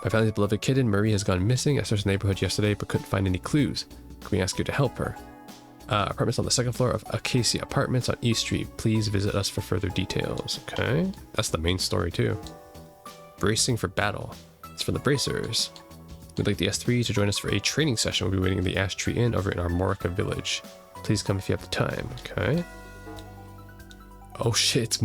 My family's beloved kitten, Marie, has gone missing. I searched the neighborhood yesterday but couldn't find any clues. Can we ask you to help her? Apartments on the second floor of Acacia Apartments on E Street. Please visit us for further details. Okay, that's the main story too. Bracing for battle. It's for the bracers. We'd like the S3 to join us for a training session. We'll be waiting in the Ash Tree Inn over in Armorica Village. Please come if you have the time. Okay. Oh shit,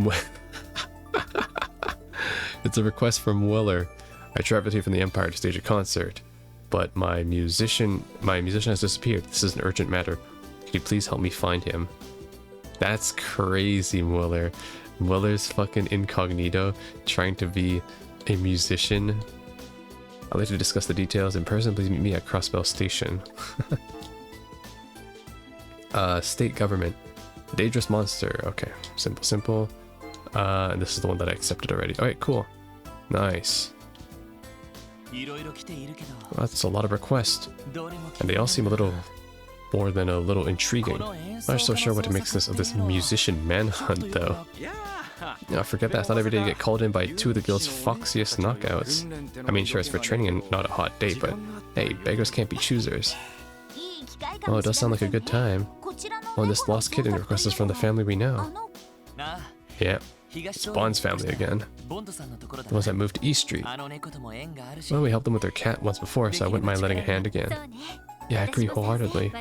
it's a request from Weller. I traveled here from the Empire to stage a concert, but my musician has disappeared. This is an urgent matter. Could you please help me find him? That's crazy, Weller. Weller's fucking incognito, trying to be a musician. I'd like to discuss the details in person. Please meet me at Crossbell Station. State government. A dangerous monster. Okay, simple. And this is the one that I accepted already. Alright, cool. Nice. Well, that's a lot of requests. And they all seem a little more than a little intriguing. I'm not so sure what to make of this musician manhunt, though. Yeah, forget that. It's not every day you get called in by two of the guild's foxiest knockouts. I mean, sure, it's for training and not a hot date, but hey, beggars can't be choosers. Oh, it does sound like a good time. Oh, and this lost kitten requests us from the family we know. Yeah, it's Bond's family again. The ones that moved to East Street. Well, we helped them with their cat once before, so I wouldn't mind lending a hand again. Yeah, I agree wholeheartedly.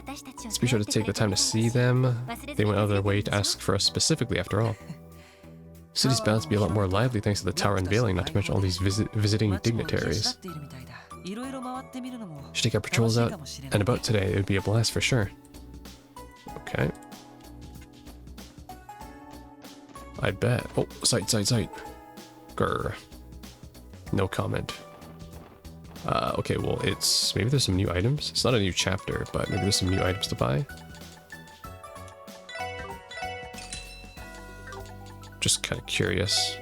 Let's be sure to take the time to see them. They went out of their way to ask for us specifically, after all. The city's bound to be a lot more lively thanks to the tower unveiling, not to mention all these visiting dignitaries. Should take our patrols out and about today. It would be a blast for sure. Okay. I bet. Oh, sight. Grr. No comment. Okay, well, maybe there's some new items. It's not a new chapter, but maybe there's some new items to buy. Just kind of curious.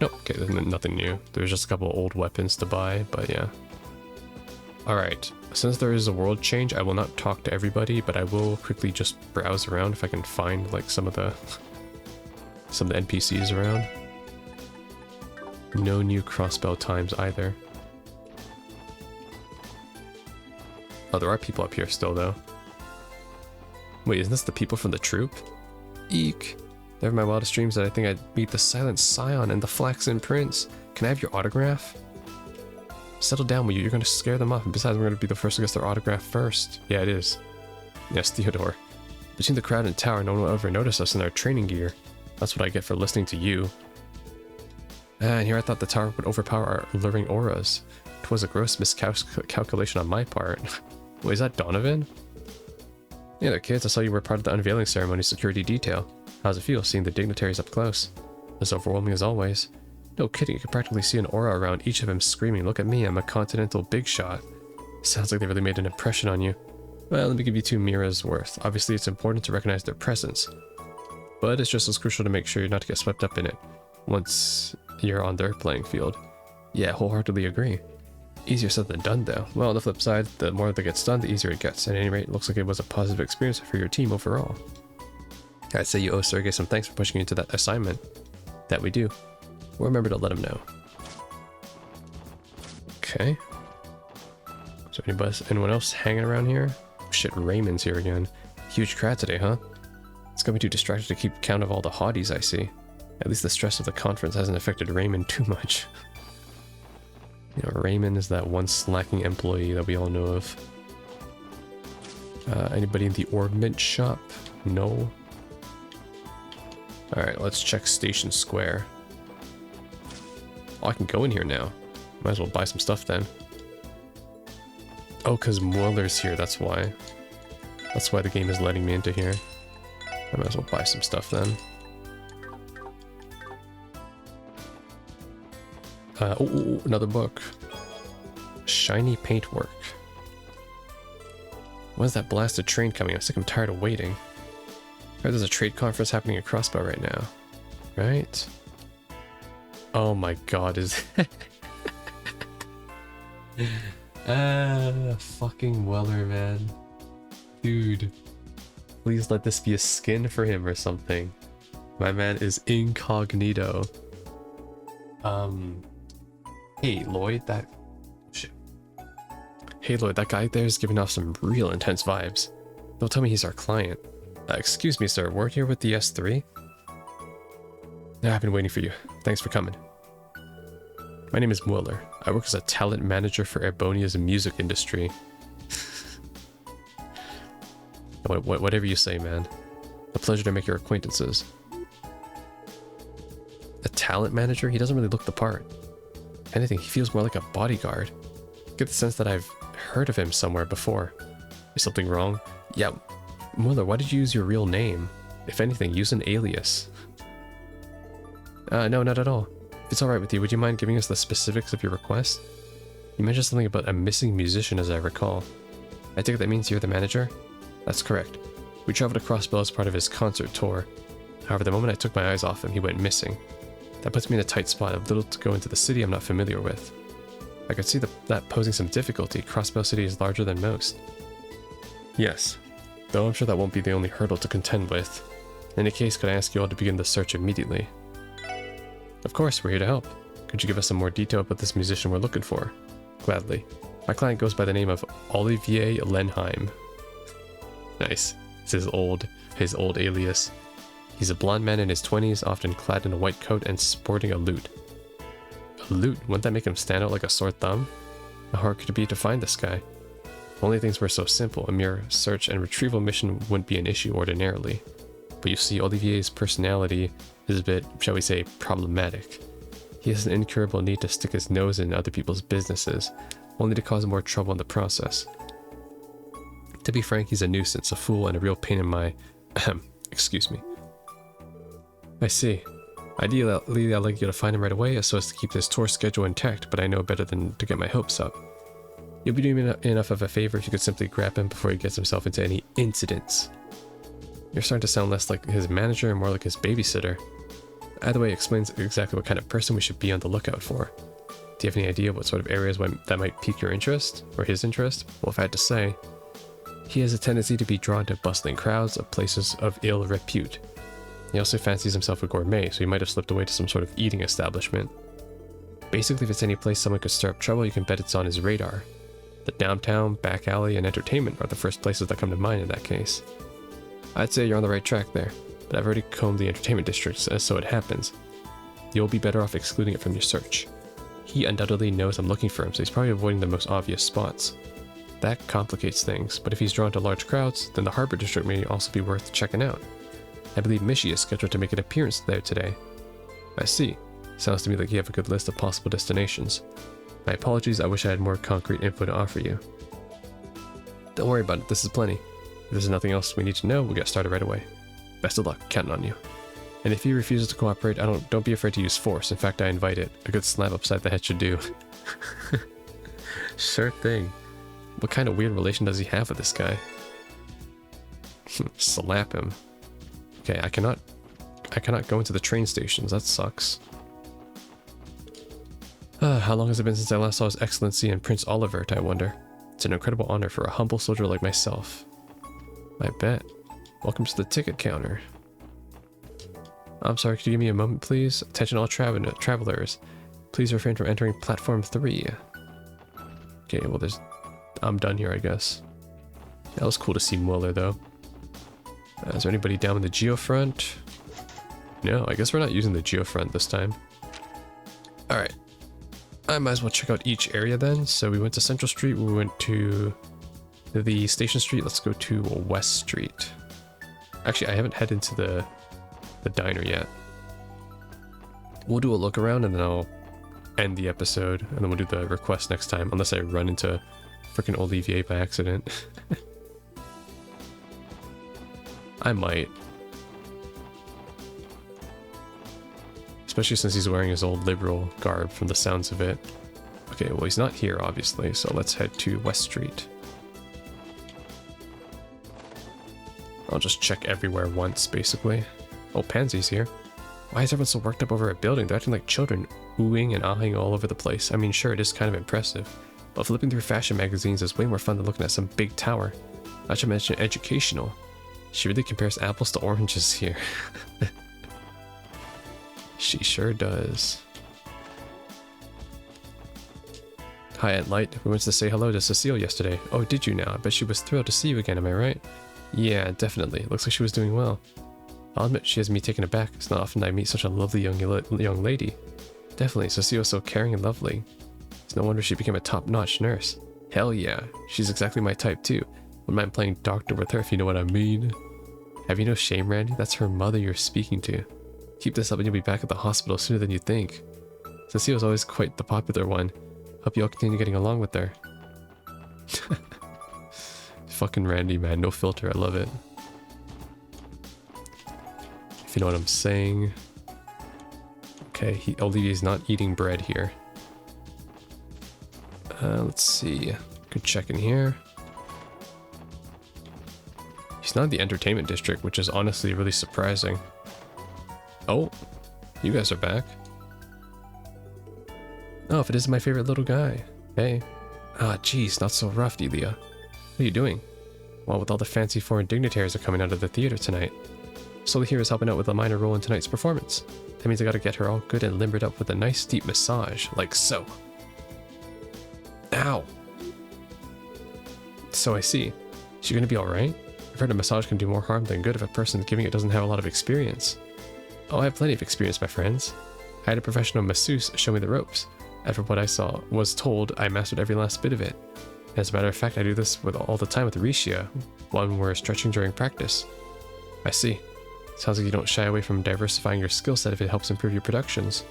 Nope, okay, there's nothing new. There's just a couple old weapons to buy, but yeah. Alright, since there is a world change, I will not talk to everybody, but I will quickly just browse around if I can find like some of the NPCs around. No new crossbow times either. Oh, there are people up here still though. Wait, isn't this the people from the troop? Eek. Never my wildest dreams that I think I'd meet the Silent Scion and the Flaxen Prince. Can I have your autograph? Settle down, will you? You're going to scare them off, and besides, we're going to be the first to get their autograph first. Yeah, it is. Yes, Theodore. Between the crowd and tower, no one will ever notice us in our training gear. That's what I get for listening to you. And here I thought the tower would overpower our alluring auras. 'Twas a gross miscalculation on my part. Wait, is that Donovan? Yeah, there, kids. I saw you were part of the unveiling ceremony security detail. How's it feel seeing the dignitaries up close? As overwhelming as always. No kidding, you can practically see an aura around each of them screaming, "Look at me, I'm a continental big shot." Sounds like they really made an impression on you. Well, let me give you 2 Mira's worth. Obviously, it's important to recognize their presence, but it's just as crucial to make sure you're not to get swept up in it once you're on their playing field. Yeah, wholeheartedly agree. Easier said than done, though. Well, on the flip side, the more that gets done, the easier it gets. At any rate, it looks like it was a positive experience for your team overall. I'd say you owe Sergey some thanks for pushing you into that assignment. That we do. We'll remember to let him know. Okay. Is there anyone else hanging around here? Oh, shit, Raymond's here again. Huge crowd today, huh? It's gonna be too distracted to keep count of all the hotties I see. At least the stress of the conference hasn't affected Raymond too much. You know, Raymond is that one slacking employee that we all know of. Anybody in the ordnance shop? No. Alright, let's check Station Square. Oh, I can go in here now. Might as well buy some stuff then. Oh, because Mueller's here, that's why. That's why the game is letting me into here. I might as well buy some stuff then. Oh, another book. Shiny paintwork. When's that blasted train coming? I'm sick and tired of waiting. I heard there's a trade conference happening at Crossbow right now. Right? Oh my god, is fucking Weller, man. Dude. Please let this be a skin for him or something. My man is incognito. Hey Lloyd, shit. Hey Lloyd, that guy there is giving off some real intense vibes. Don't tell me he's our client. Excuse me, sir. We're here with the S3. I've been waiting for you. Thanks for coming. My name is Mueller. I work as a talent manager for Erbonia's music industry. Whatever you say, man. A pleasure to make your acquaintances. A talent manager? He doesn't really look the part. If anything, he feels more like a bodyguard. I get the sense that I've heard of him somewhere before. Is something wrong? Yeah. Mueller, why did you use your real name? If anything, use an alias. No, not at all. If it's alright with you, would you mind giving us the specifics of your request? You mentioned something about a missing musician, as I recall. I take it that means you're the manager? That's correct. We traveled across Bell as part of his concert tour. However, the moment I took my eyes off him, he went missing. That puts me in a tight spot of little to go into the city I'm not familiar with. I could see that posing some difficulty. Crossbow City is larger than most. Yes, though I'm sure that won't be the only hurdle to contend with. In any case, could I ask you all to begin the search immediately? Of course, we're here to help. Could you give us some more detail about this musician we're looking for? Gladly. My client goes by the name of Olivier Lenheim. Nice. It's his old alias. He's a blonde man in his 20s, often clad in a white coat and sporting a lute. A lute? Wouldn't that make him stand out like a sore thumb? How hard could it be to find this guy? If only things were so simple, a mere search and retrieval mission wouldn't be an issue ordinarily. But you see, Olivier's personality is a bit, shall we say, problematic. He has an incurable need to stick his nose in other people's businesses, only to cause more trouble in the process. To be frank, he's a nuisance, a fool, and a real pain in my... excuse me. I see. Ideally, I'd like you to find him right away so as to keep this tour schedule intact, but I know better than to get my hopes up. You'll be doing me enough of a favor if you could simply grab him before he gets himself into any incidents. You're starting to sound less like his manager and more like his babysitter. Either way, it explains exactly what kind of person we should be on the lookout for. Do you have any idea what sort of areas that might pique your interest, or his interest? Well, if I had to say, he has a tendency to be drawn to bustling crowds of places of ill repute. He also fancies himself a gourmet, so he might have slipped away to some sort of eating establishment. Basically, if it's any place someone could stir up trouble, you can bet it's on his radar. The downtown, back alley, and entertainment are the first places that come to mind in that case. I'd say you're on the right track there, but I've already combed the entertainment districts, as so it happens. You'll be better off excluding it from your search. He undoubtedly knows I'm looking for him, so he's probably avoiding the most obvious spots. That complicates things, but if he's drawn to large crowds, then the harbor district may also be worth checking out. I believe Mishi is scheduled to make an appearance there today. I see. Sounds to me like you have a good list of possible destinations. My apologies, I wish I had more concrete info to offer you. Don't worry about it, this is plenty. If there's nothing else we need to know, we'll get started right away. Best of luck, counting on you. And if he refuses to cooperate, don't be afraid to use force. In fact, I invite it. A good slap upside the head should do. Sure thing. What kind of weird relation does he have with this guy? Slap him. Okay, I cannot go into the train stations. That sucks. How long has it been since I last saw His Excellency and Prince Olivert, I wonder? It's an incredible honor for a humble soldier like myself. I bet. Welcome to the ticket counter. I'm sorry, could you give me a moment, please? Attention all travelers. Please refrain from entering platform 3. Okay, well I'm done here, I guess. That was cool to see Mueller, though. Is there anybody down in the geofront? No, I guess we're not using the geofront this time. Alright. I might as well check out each area then. So we went to Central Street, we went to the Station Street. Let's go to West Street. Actually, I haven't headed into the diner yet. We'll do a look around and then I'll end the episode and then we'll do the request next time, unless I run into freaking Olivier by accident. I might. Especially since he's wearing his old liberal garb from the sounds of it. Okay, well he's not here obviously, so let's head to West Street. I'll just check everywhere once, basically. Oh, Pansy's here. Why is everyone so worked up over a building? They're acting like children, oohing and ahhing all over the place. I mean, sure, it is kind of impressive, but flipping through fashion magazines is way more fun than looking at some big tower. Not to mention educational. She really compares apples to oranges here. She sure does. Hi, Aunt Light. We went to say hello to Cecile yesterday. Oh, did you now? I bet she was thrilled to see you again, am I right? Yeah, definitely. Looks like she was doing well. I'll admit she has me taken aback. It's not often I meet such a lovely young lady. Definitely, Cecile was so caring and lovely. It's no wonder she became a top-notch nurse. Hell yeah, she's exactly my type too. Wouldn't mind playing doctor with her if you know what I mean. Have you no shame, Randy? That's her mother you're speaking to. Keep this up and you'll be back at the hospital sooner than you think. Cecile's always quite the popular one. Hope you all continue getting along with her. Fucking Randy, man. No filter. I love it. If you know what I'm saying. Okay, Olivier's not eating bread here. Let's see. Good check in here. He's not in the entertainment district, which is honestly really surprising. Oh, you guys are back. Oh, if it isn't my favorite little guy. Hey. Ah, geez, not so rough, Delia. What are you doing? Well, with all the fancy foreign dignitaries are coming out of the theater tonight. Sully here is helping out with a minor role in tonight's performance. That means I gotta get her all good and limbered up with a nice deep massage, like so. Ow! So I see. Is she gonna be alright? I've heard a massage can do more harm than good if a person giving it doesn't have a lot of experience. Oh, I have plenty of experience, my friends. I had a professional masseuse show me the ropes. And from what I was told, I mastered every last bit of it. As a matter of fact, I do this all the time with Risha, when we're stretching during practice. I see. Sounds like you don't shy away from diversifying your skill set if it helps improve your productions.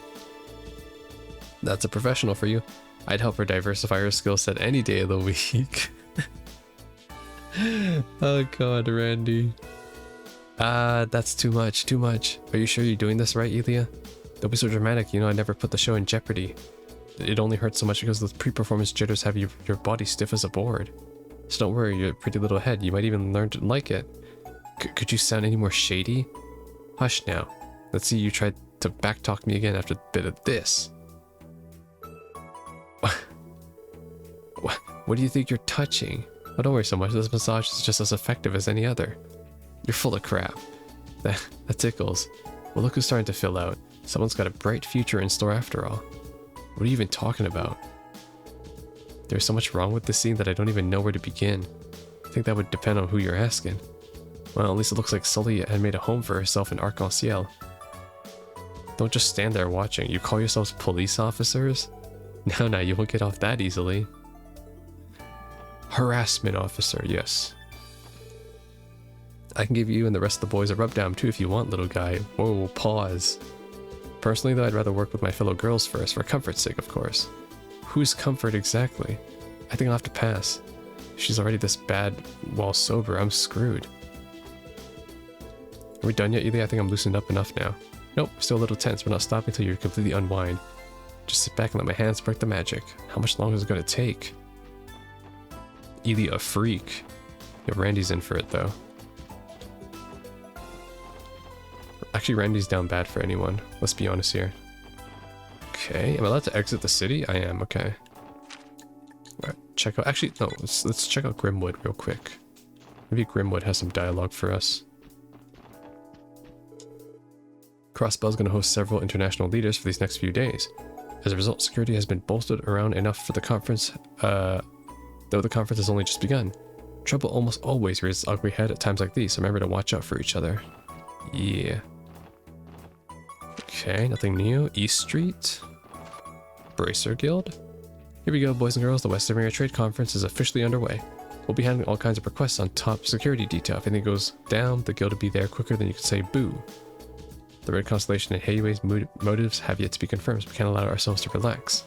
That's a professional for you. I'd help her diversify her skill set any day of the week. Oh god, Randy. That's too much, too much. Are you sure you're doing this right, Elia? Don't be so dramatic, you know I never put the show in jeopardy. It only hurts so much because the pre-performance jitters have your body stiff as a board. So don't worry, your pretty little head, you might even learn to like it. Could you sound any more shady? Hush now. Let's see you try to backtalk me again after a bit of this. What do you think you're touching? Oh, don't worry so much, this massage is just as effective as any other. You're full of crap. That tickles. Well, look who's starting to fill out. Someone's got a bright future in store after all. What are you even talking about? There's so much wrong with this scene that I don't even know where to begin. I think that would depend on who you're asking. Well, at least it looks like Sully had made a home for herself in Arc-en-Ciel. Don't just stand there watching. You call yourselves police officers? No, you won't get off that easily. Harassment officer, yes. I can give you and the rest of the boys a rub-down too if you want, little guy. Whoa, pause. Personally though, I'd rather work with my fellow girls first, for comfort's sake, of course. Whose comfort exactly? I think I'll have to pass. If she's already this bad while sober, I'm screwed. Are we done yet, Ely? I think I'm loosened up enough now. Nope, still a little tense. We're not stopping until you completely unwind. Just sit back and let my hands work the magic. How much longer is it going to take? Ely a freak. Yo, Randy's in for it though. Actually, Randy's down bad for anyone. Let's be honest here. Okay, am I allowed to exit the city? I am, okay. Alright, check out... Actually, no, let's check out Grimwood real quick. Maybe Grimwood has some dialogue for us. Crossbell's going to host several international leaders for these next few days. As a result, security has been bolstered around enough for the conference, though the conference has only just begun. Trouble almost always rears its ugly head at times like these, so remember to watch out for each other. Yeah. Okay, nothing new. East Street. Bracer Guild. Here we go, boys and girls. The Western Area Trade Conference is officially underway. We'll be handling all kinds of requests on top security detail. If anything goes down, the guild will be there quicker than you can say boo. The Red Constellation and Heiwei's motives have yet to be confirmed, so we can't allow ourselves to relax.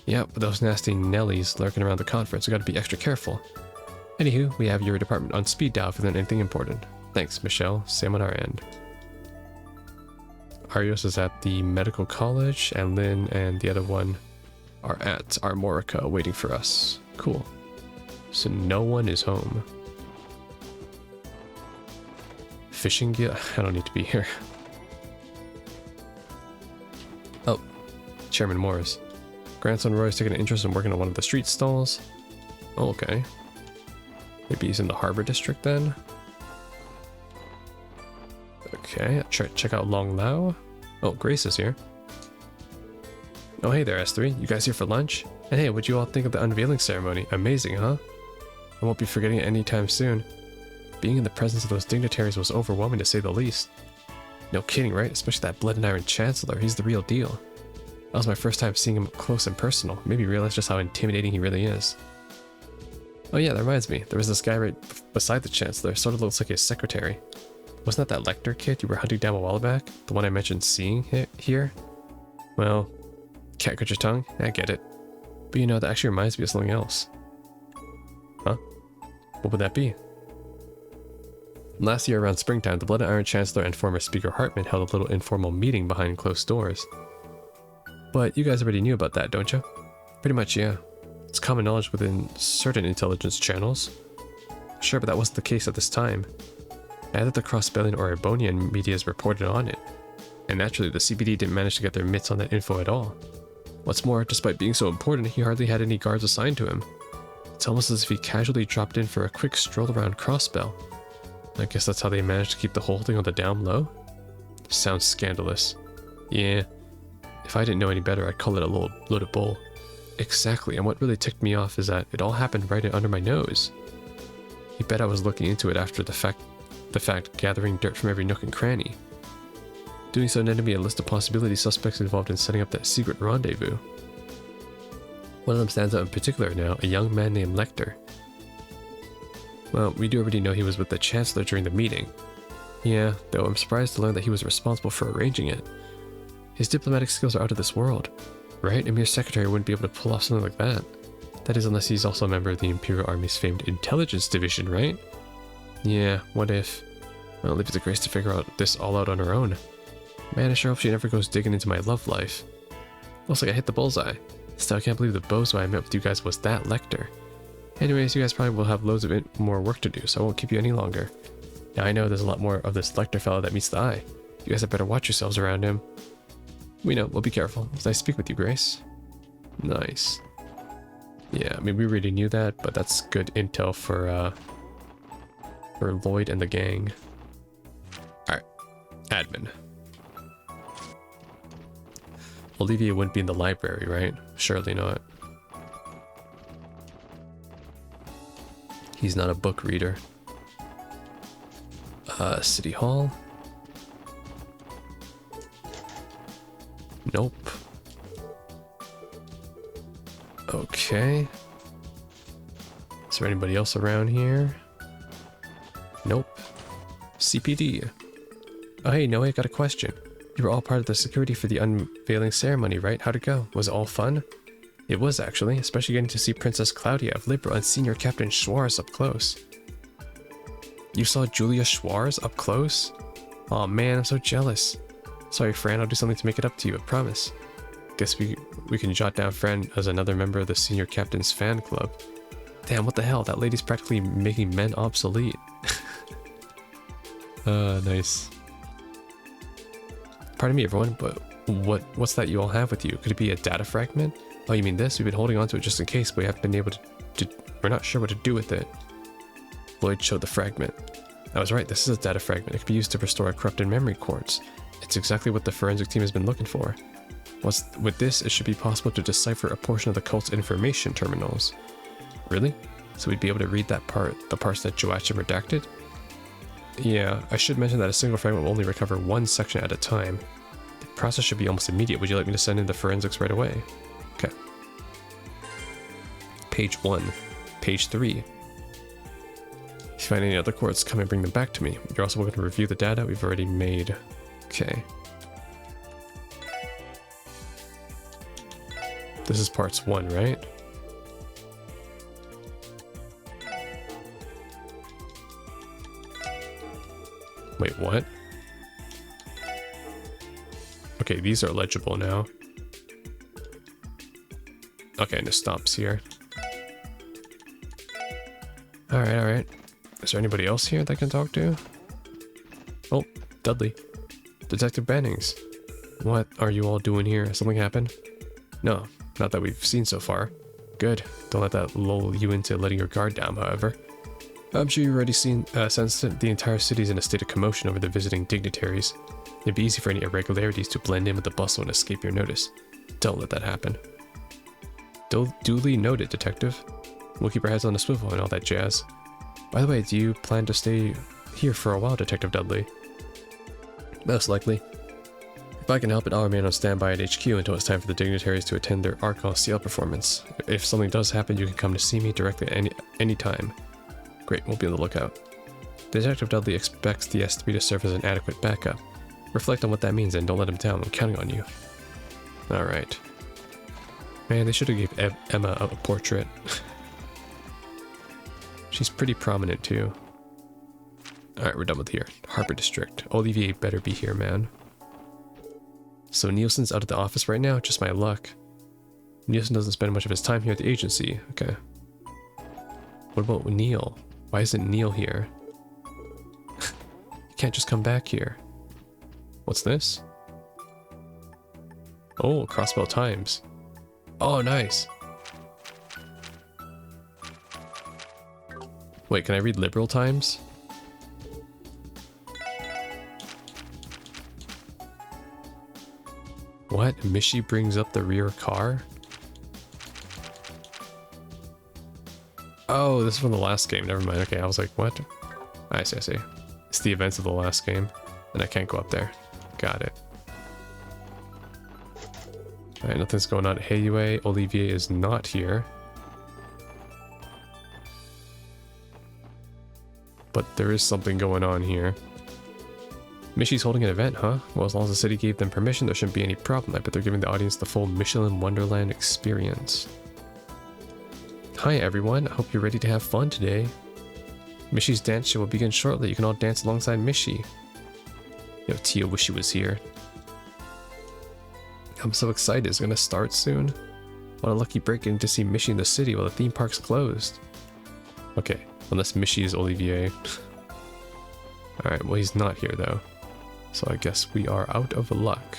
Yep, but those nasty Nellies lurking around the conference, we gotta be extra careful. Anywho, we have your department on speed dial if there's anything important. Thanks, Michelle. Same on our end. Arios is at the medical college, and Lynn and the other one are at Armorica waiting for us. Cool. So no one is home. Fishing guild? I don't need to be here. Oh, Chairman Morris. Grandson Roy's taking an interest in working on one of the street stalls. Oh, okay. Maybe he's in the Harbor District then? Okay, check out Long Lao. Oh, Grace is here. Oh, hey there, S3. You guys here for lunch? And hey, what'd you all think of the unveiling ceremony? Amazing, huh? I won't be forgetting it anytime soon. Being in the presence of those dignitaries was overwhelming to say the least. No kidding, right? Especially that blood and iron chancellor. He's the real deal. That was my first time seeing him up close and personal. Made me realize just how intimidating he really is. Oh yeah, that reminds me. There was this guy right beside the chancellor. Sort of looks like his secretary. Wasn't that lector kid you were hunting down a while back? The one I mentioned seeing here? Well, can't cut your tongue? I get it. But you know, that actually reminds me of something else. Huh? What would that be? Last year around springtime, the Blood and Iron Chancellor and former Speaker Hartman held a little informal meeting behind closed doors. But you guys already knew about that, don't you? Pretty much, yeah. It's common knowledge within certain intelligence channels. Sure, but that wasn't the case at this time. Neither the Crossbellian or Ebonian medias reported on it. And naturally, the CBD didn't manage to get their mitts on that info at all. What's more, despite being so important, he hardly had any guards assigned to him. It's almost as if he casually dropped in for a quick stroll around Crossbell. I guess that's how they managed to keep the whole thing on the down low? Sounds scandalous. Yeah. If I didn't know any better, I'd call it a loaded bull. Exactly, and what really ticked me off is that it all happened right under my nose. You bet I was looking into it after the fact, gathering dirt from every nook and cranny. Doing so netted me a list of possibility suspects involved in setting up that secret rendezvous. One of them stands out in particular now, a young man named Lecter. Well, we do already know he was with the Chancellor during the meeting. Yeah, though I'm surprised to learn that he was responsible for arranging it. His diplomatic skills are out of this world, right? A mere secretary wouldn't be able to pull off something like that. That is, unless he's also a member of the Imperial Army's famed intelligence division, right? Yeah, what if? Well, leave it to Grace to figure out this all out on her own. Man, I sure hope she never goes digging into my love life. Looks like I hit the bullseye. Still, I can't believe the bozo I met with you guys was that Lecter. Anyways, you guys probably will have loads of more work to do, so I won't keep you any longer. Now I know there's a lot more of this Lecter fellow that meets the eye. You guys had better watch yourselves around him. We know, we'll be careful. It's nice to speak with you, Grace. Nice. Yeah, I mean, we already knew that, but that's good intel for Lloyd and the gang. Alright, admin. Olivia wouldn't be in the library, right? Surely not. He's not a book reader. City Hall? Nope. Okay. Is there anybody else around here? Nope. CPD. Oh hey, Noe, I got a question. You were all part of the security for the unveiling ceremony, right? How'd it go? Was it all fun? It was, actually, especially getting to see Princess Claudia of Libra and Senior Captain Schwarz up close. You saw Julia Schwarz up close? Aw man, I'm so jealous. Sorry, Fran, I'll do something to make it up to you, I promise. Guess we can jot down Fran as another member of the Senior Captain's fan club. Damn, what the hell? That lady's practically making men obsolete. Nice. Pardon me, everyone, but what's that you all have with you? Could it be a data fragment? Oh, you mean this? We've been holding on to it just in case, but we haven't been able to we're not sure what to do with it. Lloyd showed the fragment. I was right, this is a data fragment. It could be used to restore a corrupted memory quartz. It's exactly what the forensic team has been looking for. With this, it should be possible to decipher a portion of the cult's information terminals. Really? So we'd be able to read that part, the parts that Joachim redacted? Yeah, I should mention that a single fragment will only recover one section at a time. The process should be almost immediate. Would you like me to send in the forensics right away? Okay. Page 1. Page 3. If you find any other quartz, come and bring them back to me. You're also welcome to review the data we've already made. Okay. This is parts 1, right? Wait, what? Okay, these are legible now. Okay, and it stops here. Alright. Is there anybody else here that I can talk to? Oh, Dudley. Detective Bennings. What are you all doing here? Something happened? No, not that we've seen so far. Good. Don't let that lull you into letting your guard down, however. I'm sure you've already sensed it. The entire city's in a state of commotion over the visiting dignitaries. It'd be easy for any irregularities to blend in with the bustle and escape your notice. Don't let that happen. Duly noted, Detective. We'll keep our heads on a swivel and all that jazz. By the way, do you plan to stay here for a while, Detective Dudley? Most likely. If I can help it, I'll remain on standby at HQ until it's time for the dignitaries to attend their Archon CL performance. If something does happen, you can come to see me directly at any time. Great, we'll be on the lookout. Detective Dudley expects the S3 to serve as an adequate backup. Reflect on what that means and don't let him down. I'm counting on you. Alright. Man, they should have gave Emma a portrait. She's pretty prominent too. Alright, we're done with here. Harbor District. Olivier better be here, man. So Nielsen's out of the office right now? Just my luck. Nielsen doesn't spend much of his time here at the agency. Okay. What about Neil? Why isn't Neil here? He can't just come back here. What's this? Oh, Crossbell Times. Oh, nice. Wait, can I read Liberal Times? What? Mishi brings up the rear car? Oh, this is from the last game. Never mind. Okay, I was like, what? I see, I see. It's the events of the last game, and I can't go up there. Got it. Alright, nothing's going on. Hey, Yue, Olivier is not here. But there is something going on here. Mishi's holding an event, huh? Well, as long as the city gave them permission, there shouldn't be any problem. I bet they're giving the audience the full Michelin Wonderland experience. Hi everyone, I hope you're ready to have fun today. Mishi's dance show will begin shortly. You can all dance alongside Mishi. Yo, Tia wish she was here. I'm so excited, it's gonna start soon. What a lucky break getting to see Mishi in the city while the theme park's closed. Okay, unless Mishi is Olivier. Alright, well he's not here though. So I guess we are out of luck.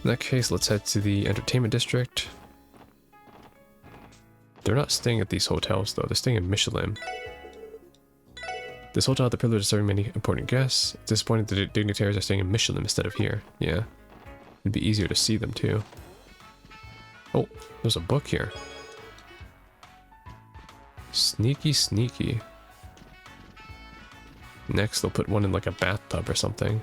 In that case, let's head to the entertainment district. They're not staying at these hotels though, they're staying in Michelin. This hotel had the privilege of serving many important guests. Disappointed the dignitaries are staying in Michelin instead of here. Yeah. It'd be easier to see them too. Oh, there's a book here. Sneaky, sneaky. Next, they'll put one in like a bathtub or something.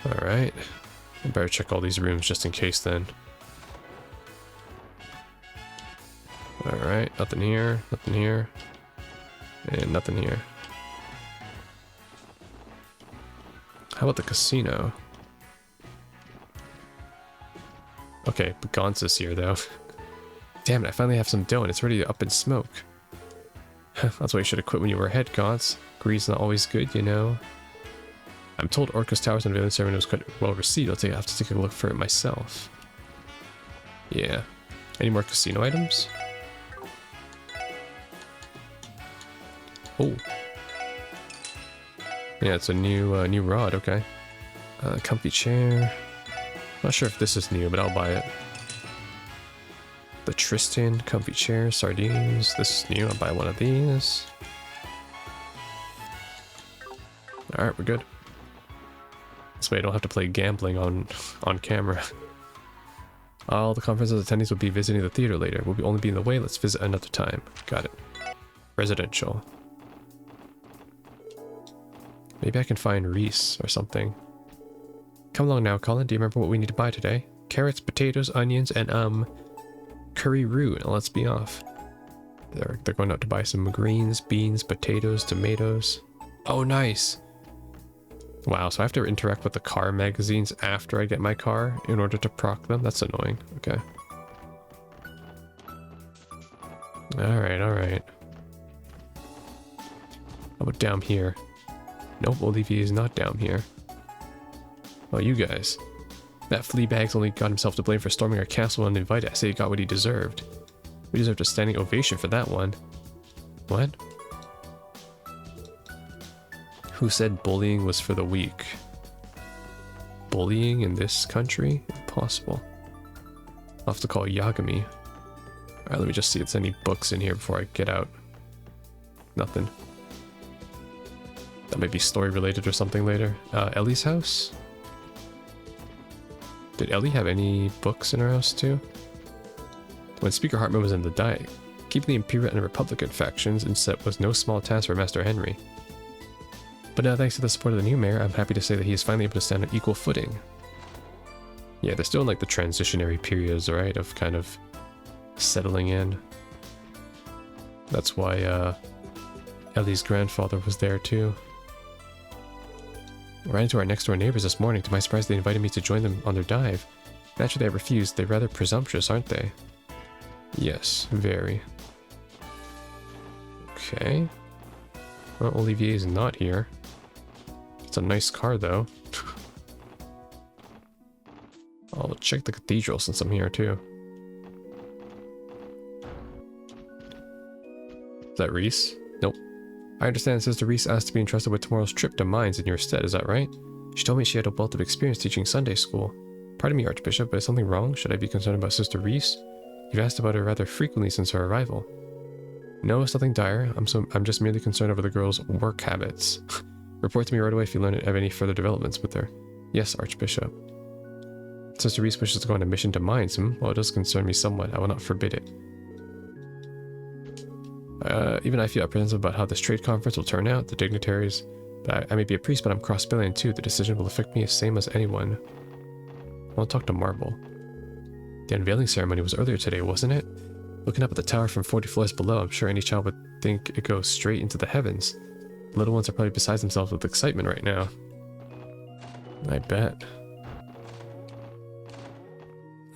Alright. I better check all these rooms just in case then. Alright, nothing here, and nothing here. How about the casino? Okay, but Gaunt's is here though. Damn it, I finally have some dough and it's ready to up in smoke. That's why you should have quit when you were ahead, Gaunt's. Greed's not always good, you know. I'm told Orcus Towers and Valen Ceremony was quite well received. I'll have to take a look for it myself. Yeah. Any more casino items? Oh. Yeah, it's a new rod, okay. Comfy chair. Not sure if this is new, but I'll buy it. The Tristan, comfy chair, sardines. This is new, I'll buy one of these. Alright, we're good. This way I don't have to play gambling on camera. All the conference's attendees will be visiting the theater later. We'll only be in the way, let's visit another time. Got it. Residential. Maybe I can find Reese or something. Come along now, Colin. Do you remember what we need to buy today? Carrots, potatoes, onions, and curry roux. Now let's be off. They're going out to buy some greens, beans, potatoes, tomatoes. Oh, nice. Wow, so I have to interact with the car magazines after I get my car in order to proc them? That's annoying. Okay. Alright, alright. How about down here? Nope, Olivier is not down here. Oh, you guys. That Fleabag's only got himself to blame for storming our castle uninvited. I say he got what he deserved. We deserved a standing ovation for that one. What? Who said bullying was for the weak? Bullying in this country? Impossible. I'll have to call Yagami. Alright, let me just see if there's any books in here before I get out. Nothing. That might be story related or something later. Ellie's house? Did Ellie have any books in her house too? When Speaker Hartman was in the Diet, keeping the Imperial and Republican factions in set was no small task for Master Henry. But now, thanks to the support of the new mayor, I'm happy to say that he is finally able to stand on equal footing. Yeah, they're still in like the transitionary periods, right, of kind of settling in. That's why Ellie's grandfather was there too. I ran into our next door neighbors this morning. To my surprise, they invited me to join them on their dive. Naturally, I refused. They're rather presumptuous, aren't they? Yes, very. Okay. Well, Olivier's not here. It's a nice car, though. I'll check the cathedral since I'm here, too. Is that Reese? Nope. I understand Sister Reese asked to be entrusted with tomorrow's trip to mines in your stead, is that right? She told me she had a wealth of experience teaching Sunday school. Pardon me, Archbishop, but is something wrong? Should I be concerned about Sister Reese? You've asked about her rather frequently since her arrival. No, it's nothing dire. I'm just merely concerned over the girl's work habits. Report to me right away if you learn of any further developments with her. Yes, Archbishop. Sister Reese wishes to go on a mission to mines. Well, it does concern me somewhat. I will not forbid it. Even I feel apprehensive about how this trade conference will turn out. The dignitaries... I may be a priest, but I'm cross-billion too. The decision will affect me the same as anyone. I'll talk to Marble. The unveiling ceremony was earlier today, wasn't it? Looking up at the tower from 40 floors below, I'm sure any child would think it goes straight into the heavens. The little ones are probably beside themselves with excitement right now. I bet.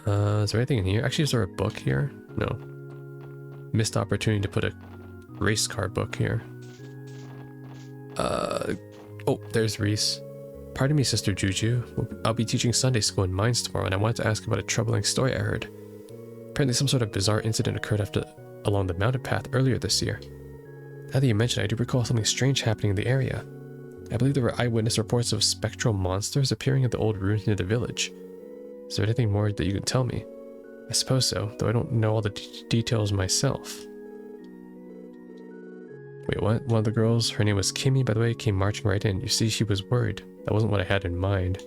Is there anything in here? Actually, is there a book here? No. Missed opportunity to put a race car book here. Oh, there's Reese. Pardon me, Sister Juju. I'll be teaching Sunday school in mines tomorrow, and I wanted to ask about a troubling story I heard. Apparently some sort of bizarre incident occurred along the mountain path earlier this year. Now that you mention it, I do recall something strange happening in the area. I believe there were eyewitness reports of spectral monsters appearing at the old ruins near the village. Is there anything more that you can tell me? I suppose so, though I don't know all the details myself. Wait, what? One of the girls, her name was Kimmy, by the way, came marching right in. You see, she was worried. That wasn't what I had in mind.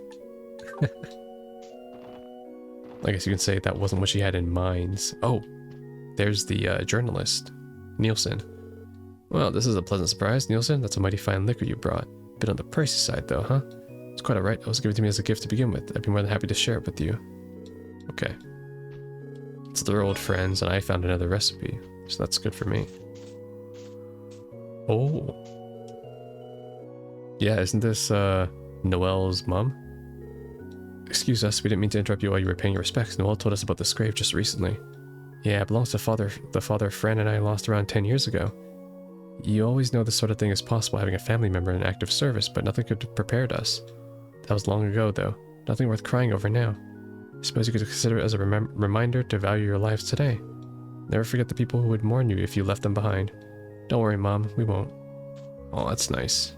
I guess you can say that wasn't what she had in mind. Oh, there's the journalist, Nielsen. Well, this is a pleasant surprise, Nielsen. That's a mighty fine liquor you brought. Bit on the pricey side, though, huh? It's quite alright. It was given to me as a gift to begin with. I'd be more than happy to share it with you. Okay. So they're old friends, and I found another recipe, so that's good for me. Oh. Yeah, isn't this, Noelle's mom? Excuse us, we didn't mean to interrupt you while you were paying your respects. Noelle told us about this grave just recently. Yeah, it belongs to the father Fran and I lost around 10 years ago. You always know this sort of thing is possible having a family member in active service, but nothing could have prepared us. That was long ago, though. Nothing worth crying over now. I suppose you could consider it as a reminder to value your lives today. Never forget the people who would mourn you if you left them behind. Don't worry, Mom, we won't. Oh, that's nice.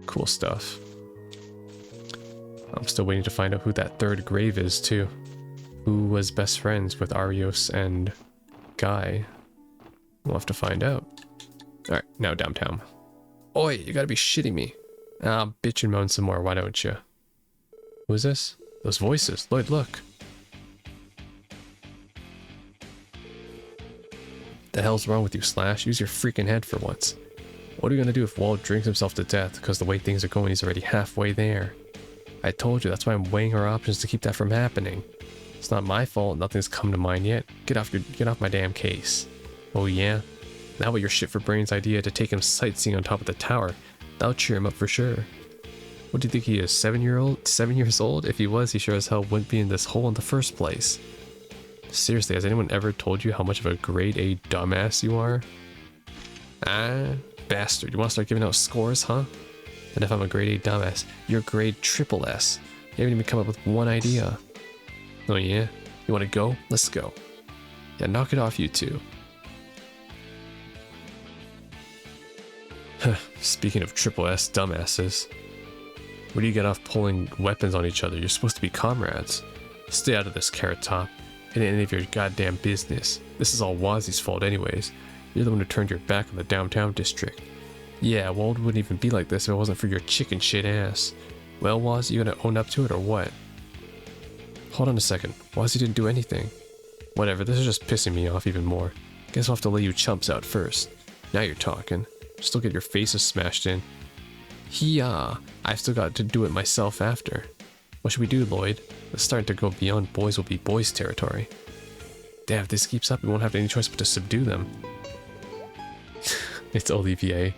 Cool stuff. I'm still waiting to find out who that third grave is, too. Who was best friends with Arios and Guy? We'll have to find out. Alright, now downtown. Oi, you gotta be shitting me. Ah, bitch and moan some more, why don't you? Who is this? Those voices. Lloyd, look. The hell's wrong with you, Slash? Use your freaking head for once. What are you gonna do if Walt drinks himself to death? Because the way things are going, he's already halfway there. I told you, that's why I'm weighing our options to keep that from happening. It's not my fault, nothing's come to mind yet. Get off my damn case. Oh yeah? Now with your shit for brains idea to take him sightseeing on top of the tower, that'll cheer him up for sure. What do you think he is, 7 years old? If he was, he sure as hell wouldn't be in this hole in the first place. Seriously, has anyone ever told you how much of a grade A dumbass you are? Ah, bastard, you want to start giving out scores, huh? And if I'm a grade A dumbass, you're grade triple S. You haven't even come up with one idea. Oh yeah? You want to go? Let's go. Yeah, knock it off, you two. Speaking of triple S dumbasses, where do you get off pulling weapons on each other? You're supposed to be comrades. Stay out of this, Carrot Top. It ain't any of your goddamn business. This is all Wazzy's fault anyways. You're the one who turned your back on the downtown district. Yeah, world wouldn't even be like this if it wasn't for your chicken shit ass. Well, Waz, you gonna own up to it or what? Hold on a second. Waz, didn't do anything. Whatever, this is just pissing me off even more. Guess I'll have to lay you chumps out first. Now you're talking. Still get your faces smashed in. Hee-yah, I've still got to do it myself after. What should we do, Lloyd? It's starting to go beyond boys will be boys territory. Damn, if this keeps up, we won't have any choice but to subdue them. It's Olivier.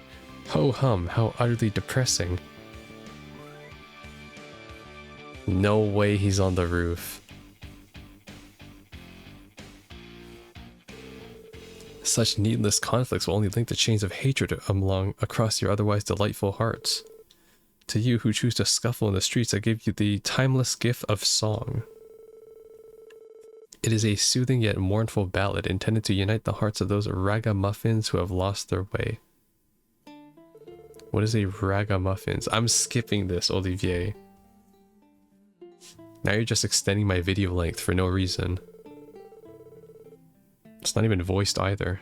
Ho-hum, how utterly depressing. No way he's on the roof. Such needless conflicts will only link the chains of hatred across your otherwise delightful hearts. To you who choose to scuffle in the streets, I give you the timeless gift of song. It is a soothing yet mournful ballad intended to unite the hearts of those ragamuffins who have lost their way. What is a ragamuffins? I'm skipping this, Olivier. Now you're just extending my video length for no reason. It's not even voiced either.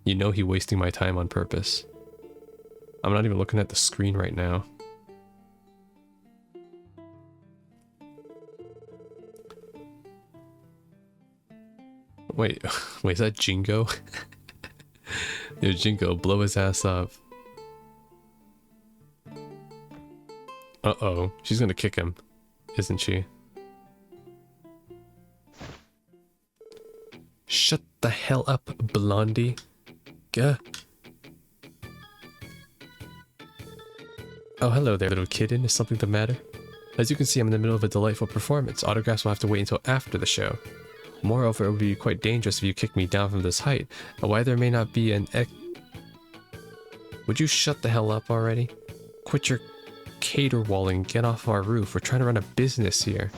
You know he wasting my time on purpose. I'm not even looking at the screen right now. Wait, is that Jingo? Yo, Jingo, blow his ass up. Uh-oh, she's gonna kick him, isn't she? Shut the hell up, Blondie. Gah. Oh, hello there, little kitten. Is something the matter? As you can see, I'm in the middle of a delightful performance. Autographs will have to wait until after the show. Moreover, it would be quite dangerous if you kicked me down from this height. Why there may not be an Would you shut the hell up already? Quit your caterwauling, get off our roof. We're trying to run a business here.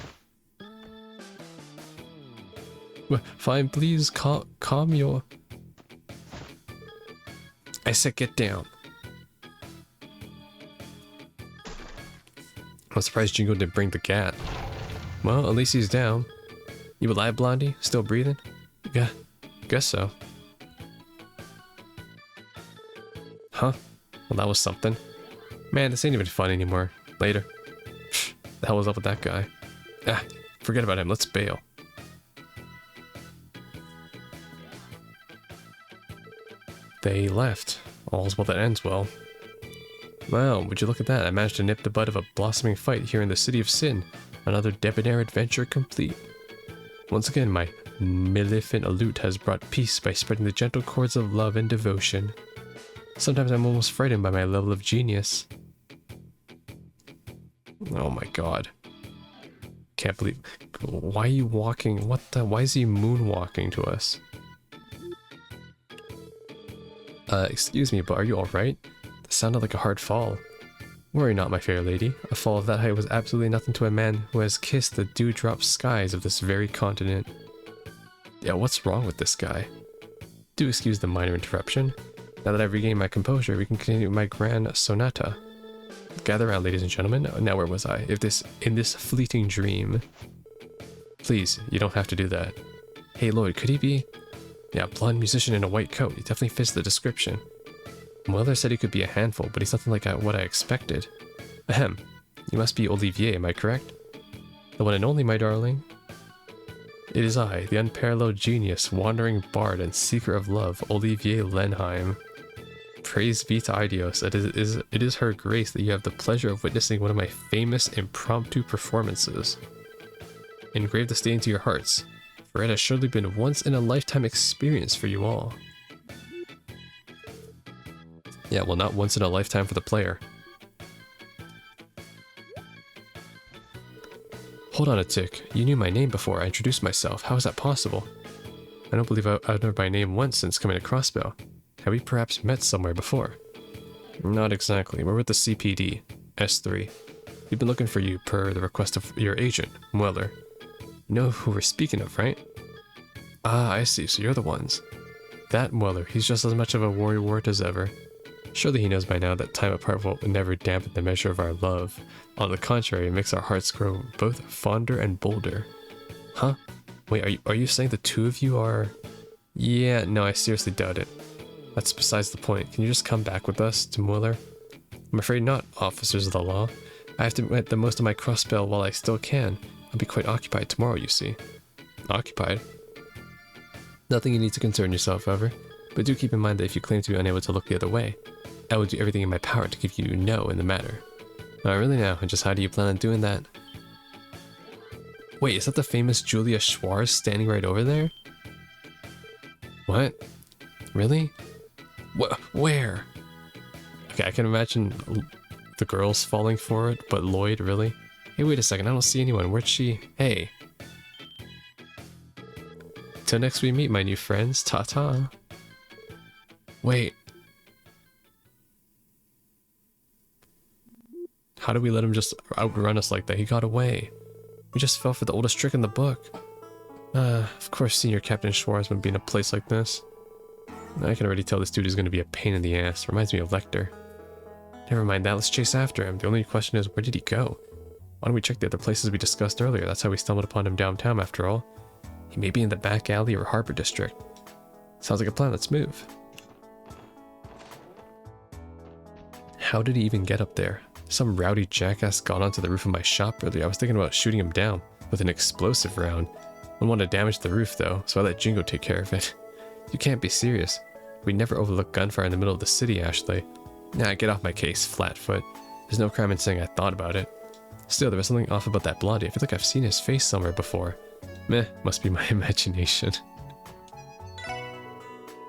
Fine, please calm your... I said get down. I'm surprised Jingo didn't bring the cat. Well, at least he's down. You alive, Blondie? Still breathing? Yeah, guess so. Huh? Well, that was something. Man, this ain't even fun anymore. Later. The hell was up with that guy? Ah, forget about him. Let's bail. They left. All's well that ends well. Wow, would you look at that? I managed to nip the bud of a blossoming fight here in the City of Sin. Another debonair adventure complete. Once again, my mellifluent lute has brought peace by spreading the gentle chords of love and devotion. Sometimes I'm almost frightened by my level of genius. Oh my god. Can't believe... Why are you walking? What the... Why is he moonwalking to us? Excuse me, but are you alright? That sounded like a hard fall. Worry not, my fair lady. A fall of that height was absolutely nothing to a man who has kissed the dewdrop skies of this very continent. Yeah, what's wrong with this guy? Do excuse the minor interruption. Now that I've regained my composure, we can continue my grand sonata. Gather around, ladies and gentlemen. Now where was I? In this fleeting dream. Please, you don't have to do that. Hey Lloyd, could he be... Yeah, blonde musician in a white coat. He definitely fits the description. Mother said he could be a handful, but he's nothing like what I expected. Ahem. You must be Olivier, am I correct? The one and only, my darling. It is I, the unparalleled genius, wandering bard, and seeker of love, Olivier Lenheim. Praise be to Idios. It is her grace that you have the pleasure of witnessing one of my famous impromptu performances. Engrave this day into your hearts, for it has surely been a once-in-a-lifetime experience for you all. Yeah, well, not once in a lifetime for the player. Hold on a tick. You knew my name before I introduced myself. How is that possible? I don't believe I've known my name once since coming to Crossbow. Have we perhaps met somewhere before? Not exactly. We're with the CPD, S3. We've been looking for you per the request of your agent, Mueller. You know who we're speaking of, right? Ah, I see. So you're the ones. That Mueller, he's just as much of a warrior wart as ever. Surely he knows by now that time apart will never dampen the measure of our love. On the contrary, it makes our hearts grow both fonder and bolder. Huh? Wait, are you saying the two of you are... Yeah, no, I seriously doubt it. That's besides the point. Can you just come back with us to Mueller? I'm afraid not, officers of the law. I have to get the most of my cross spell while I still can. I'll be quite occupied tomorrow, you see. Occupied? Nothing you need to concern yourself over, but do keep in mind that if you claim to be unable to look the other way, I will do everything in my power to give you no in the matter. Not really now, and just how do you plan on doing that? Wait, is that the famous Julia Schwarz standing right over there? What? Really? Where? Okay, I can imagine the girls falling for it, but Lloyd, really? Hey, wait a second, I don't see anyone. Where'd she... Hey. Till next we meet, my new friends. Ta-ta. Wait. How did we let him just outrun us like that? He got away. We just fell for the oldest trick in the book. Of course Senior Captain Schwarz would be in a place like this. I can already tell this dude is going to be a pain in the ass. Reminds me of Lecter. Never mind that, let's chase after him. The only question is, where did he go? Why don't we check the other places we discussed earlier? That's how we stumbled upon him downtown after all. He may be in the back alley or Harbor District. Sounds like a plan, let's move. How did he even get up there? Some rowdy jackass got onto the roof of my shop earlier. I was thinking about shooting him down with an explosive round. Wouldn't want to damage the roof though, so I let Jingo take care of it. You can't be serious. We never overlook gunfire in the middle of the city, Ashley. Nah, get off my case, Flatfoot. There's no crime in saying I thought about it. Still, there was something off about that blondie. I feel like I've seen his face somewhere before. Meh, must be my imagination.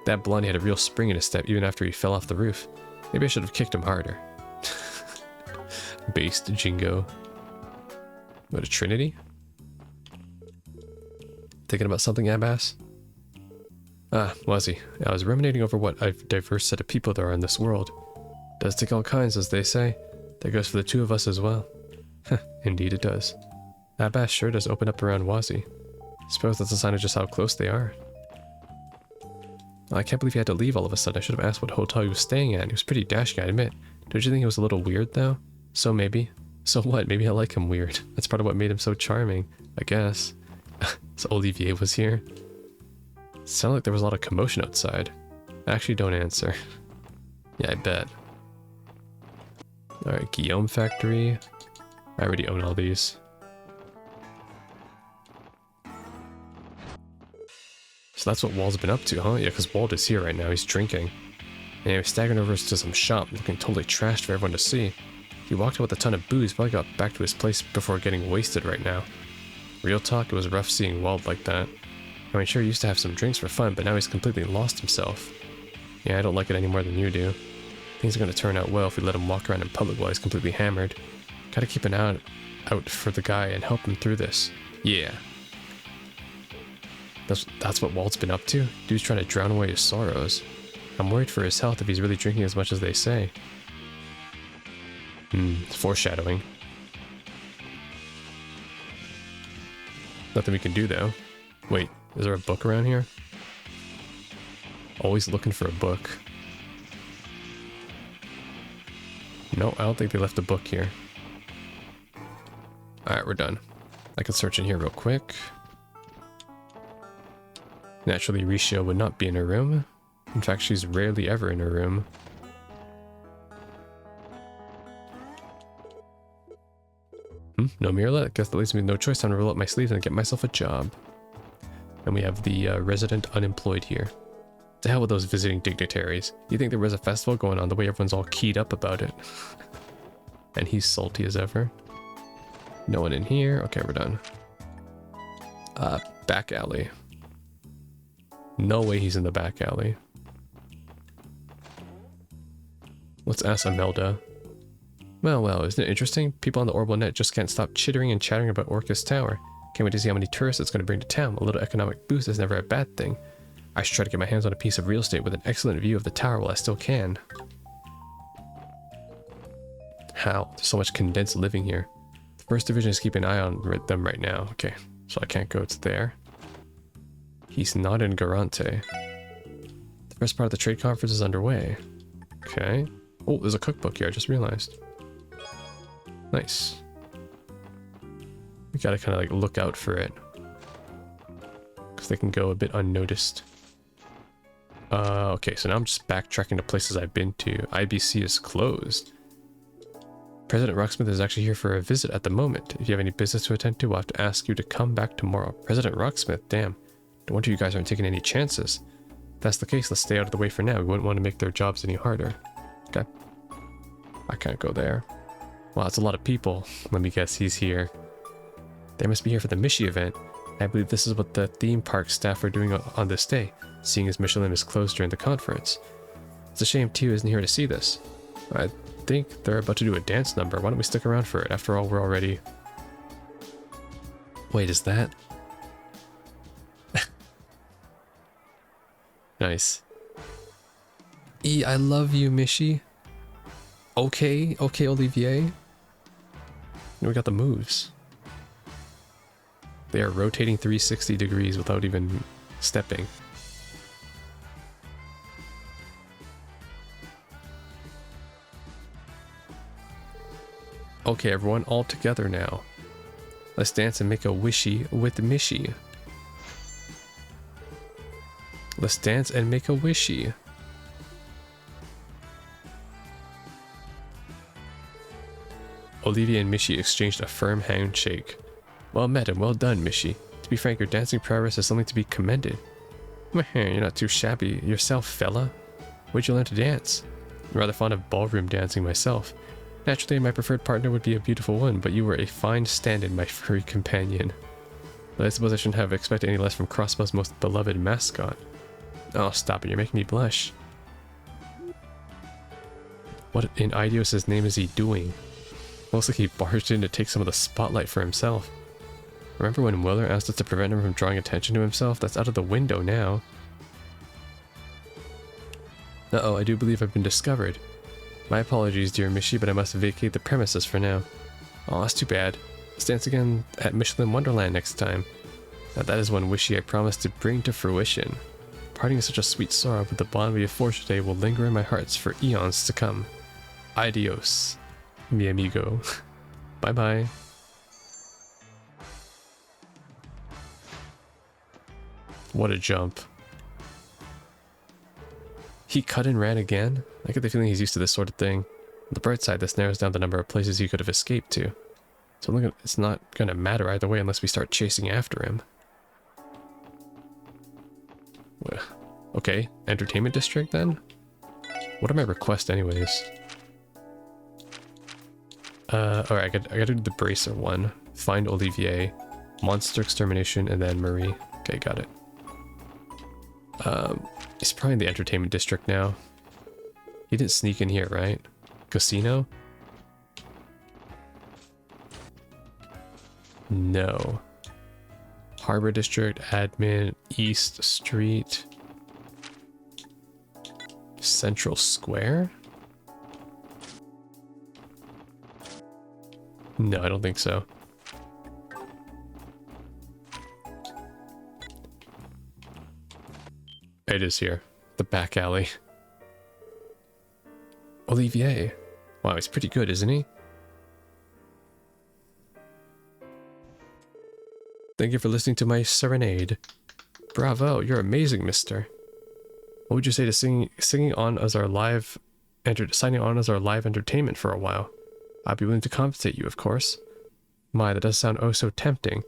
That blondie had a real spring in his step even after he fell off the roof. Maybe I should have kicked him harder. Based Jingo. Go to Trinity? Thinking about something, Abbas? Ah, was he? I was ruminating over what a diverse set of people there are in this world. Does take all kinds, as they say. That goes for the two of us as well. Indeed it does. Abbas sure does open up around Wazi. Suppose that's a sign of just how close they are. Well, I can't believe he had to leave all of a sudden. I should have asked what hotel he was staying at. He was pretty dashing, I admit. Don't you think he was a little weird, though? So maybe. So what? Maybe I like him weird. That's part of what made him so charming, I guess. So Olivier was here. It sounded like there was a lot of commotion outside. Actually, don't answer. Yeah, I bet. Alright, Guillaume Factory. I already own all these. So that's what Wald's been up to, huh? Yeah, because Wald is here right now. He's drinking. And he was staggering over to some shop, looking totally trashed for everyone to see. He walked out with a ton of booze, probably got back to his place before getting wasted right now. Real talk, it was rough seeing Wald like that. I mean, sure, he used to have some drinks for fun, but now he's completely lost himself. Yeah, I don't like it any more than you do. Things are going to turn out well if we let him walk around in public while he's completely hammered. Gotta keep an eye out for the guy and help him through this. Yeah. That's what Walt's been up to? Dude's trying to drown away his sorrows. I'm worried for his health if he's really drinking as much as they say. Foreshadowing. Nothing we can do though. Wait, is there a book around here? Always looking for a book. No, I don't think they left a book here. Alright, we're done. I can search in here real quick. Naturally, Risha would not be in her room. In fact, she's rarely ever in her room. No Mirla? I guess that leaves me with no choice. Time to roll up my sleeves and get myself a job. And we have the resident unemployed here. To hell with those visiting dignitaries. You think there was a festival going on the way everyone's all keyed up about it. And he's salty as ever. No one in here. Okay, we're done. Back alley. No way he's in the back alley. Let's ask Imelda. Well, isn't it interesting? People on the Orbital Net just can't stop chittering and chattering about Orcus Tower. Can't wait to see how many tourists it's going to bring to town. A little economic boost is never a bad thing. I should try to get my hands on a piece of real estate with an excellent view of the tower while I still can. How? There's so much condensed living here. The first division is keeping an eye on them right now. Okay, so I can't go to there. He's not in Garante. The first part of the trade conference is underway. Okay. Oh, there's a cookbook here, I just realized. Nice. We gotta kind of like look out for it. Because they can go a bit unnoticed. Okay, so now I'm just backtracking to places I've been to. IBC is closed. President Rocksmith is actually here for a visit at the moment. If you have any business to attend to, we'll have to ask you to come back tomorrow. President Rocksmith, damn. No wonder you guys aren't taking any chances. If that's the case, let's stay out of the way for now. We wouldn't want to make their jobs any harder. Okay. I can't go there. Wow, that's a lot of people. Let me guess, he's here. They must be here for the Mishi event. I believe this is what the theme park staff are doing on this day, seeing as Michelin is closed during the conference. It's a shame Tio isn't here to see this. I think they're about to do a dance number. Why don't we stick around for it? After all, we're already... Wait, is that... Nice. I love you, Mishi. Okay, Olivier. And we got the moves. They are rotating 360 degrees without even stepping. Okay, everyone, all together now. Let's dance and make a wishy with Mishi. Let's dance and make a wishy. Olivia and Mishi exchanged a firm handshake. Well met and well done, Mishi. To be frank, your dancing prowess is something to be commended. You're not too shabby yourself, fella. Where'd you learn to dance? I'm rather fond of ballroom dancing myself. Naturally, my preferred partner would be a beautiful one, but you were a fine stand-in, my furry companion. But I suppose I shouldn't have expected any less from Crossbow's most beloved mascot. Oh, stop it, you're making me blush. What in Idios' name is he doing? Looks like he barged in to take some of the spotlight for himself. Remember when Willer asked us to prevent him from drawing attention to himself? That's out of the window now. Uh-oh, I do believe I've been discovered. My apologies, dear Mishi, but I must vacate the premises for now. Oh, that's too bad. Let's dance again at Michelin Wonderland next time. Now that is one wishy I promised to bring to fruition. Parting is such a sweet sorrow, but the bond we have forged today will linger in my hearts for eons to come. Adios, mi amigo. Bye-bye. What a jump. He cut and ran again? I get the feeling he's used to this sort of thing. On the bright side, this narrows down the number of places he could have escaped to. So it's not going to matter either way unless we start chasing after him. Okay, entertainment district then? What are my requests anyways? Alright, I gotta do the bracer one. Find Olivier, monster extermination, and then Marie. Okay, got it. He's probably in the entertainment district now. He didn't sneak in here, right? Casino? No. Harbor District, Admin, East Street. Central Square? No, I don't think so. It is here. The back alley. Olivier. Wow, he's pretty good, isn't he? Thank you for listening to my serenade. Bravo, you're amazing, mister. What would you say to signing on as our live entertainment for a while? I'd be willing to compensate you, of course. My, that does sound oh so tempting.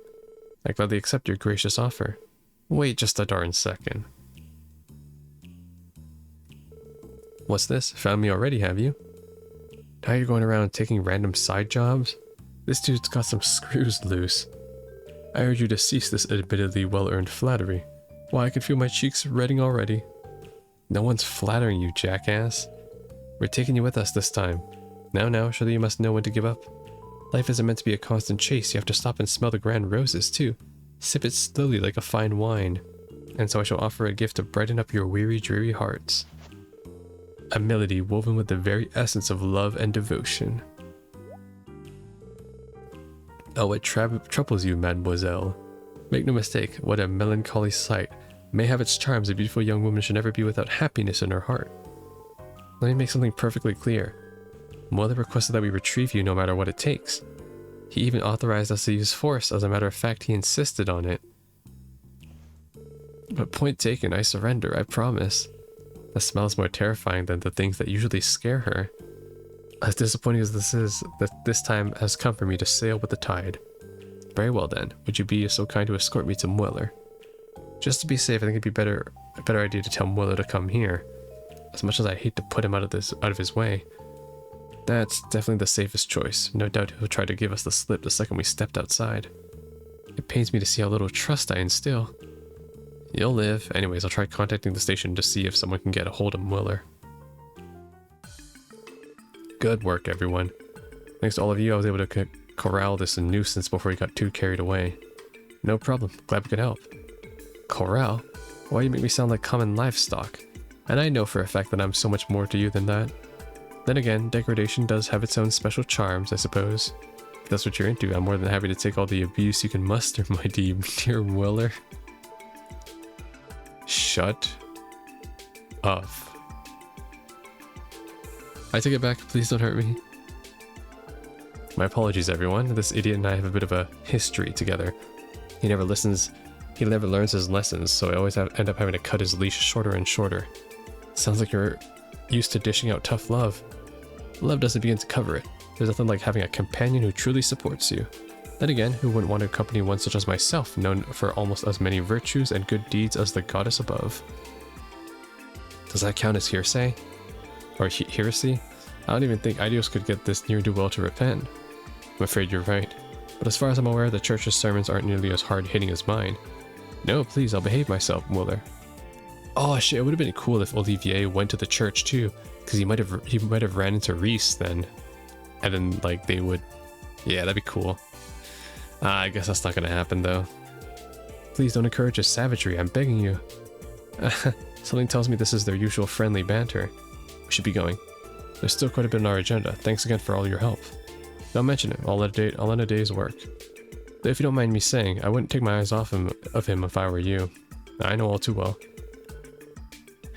I gladly accept your gracious offer. Wait just a darn second. What's this? Found me already, have you? Now you're going around taking random side jobs? This dude's got some screws loose. I urge you to cease this admittedly well-earned flattery. Why, I can feel my cheeks reddening already. No one's flattering you, jackass. We're taking you with us this time. Now, surely you must know when to give up. Life isn't meant to be a constant chase. You have to stop and smell the grand roses, too. Sip it slowly like a fine wine. And so I shall offer a gift to brighten up your weary, dreary hearts. A melody woven with the very essence of love and devotion. Oh, what troubles you, mademoiselle? Make no mistake, what a melancholy sight. May have its charms, a beautiful young woman should never be without happiness in her heart. Let me make something perfectly clear. Mother requested that we retrieve you no matter what it takes. He even authorized us to use force. As a matter of fact, he insisted on it. But point taken, I surrender, I promise. The smell is more terrifying than the things that usually scare her. As disappointing as this is, this time has come for me to sail with the tide. Very well then, would you be so kind to escort me to Mueller? Just to be safe, I think it'd be a better idea to tell Mueller to come here. As much as I hate to put him out of his way, that's definitely the safest choice. No doubt he'll try to give us the slip the second we stepped outside. It pains me to see how little trust I instill. You'll live. Anyways, I'll try contacting the station to see if someone can get a hold of Mueller. Good work, everyone. Thanks to all of you, I was able to corral this nuisance before he got too carried away. No problem. Glad we could help. Corral? Why do you make me sound like common livestock? And I know for a fact that I'm so much more to you than that. Then again, degradation does have its own special charms, I suppose. If that's what you're into, I'm more than happy to take all the abuse you can muster, my dear Mueller. Shut up. I take it back, please don't hurt me. My apologies, everyone. This idiot and I have a bit of a history together. He never learns his lessons, so I always end up having to cut his leash shorter and shorter. Sounds like you're used to dishing out tough love. Love doesn't begin to cover it. There's nothing like having a companion who truly supports you. Then again, who wouldn't want to accompany one such as myself, known for almost as many virtues and good deeds as the goddess above? Does that count as hearsay? Or heresy? I don't even think Idios could get this ne'er-do-well to repent. I'm afraid you're right. But as far as I'm aware, the church's sermons aren't nearly as hard-hitting as mine. No, please, I'll behave myself, Mueller. Oh shit, it would have been cool if Olivier went to the church too, because he might have ran into Reese then. And then, like, they would... Yeah, that'd be cool. I guess that's not gonna happen, though. Please don't encourage his savagery, I'm begging you. Something tells me this is their usual friendly banter. We should be going. There's still quite a bit on our agenda. Thanks again for all your help. Don't mention it. I'll end a day's work. Though if you don't mind me saying, I wouldn't take my eyes off him if I were you. I know all too well.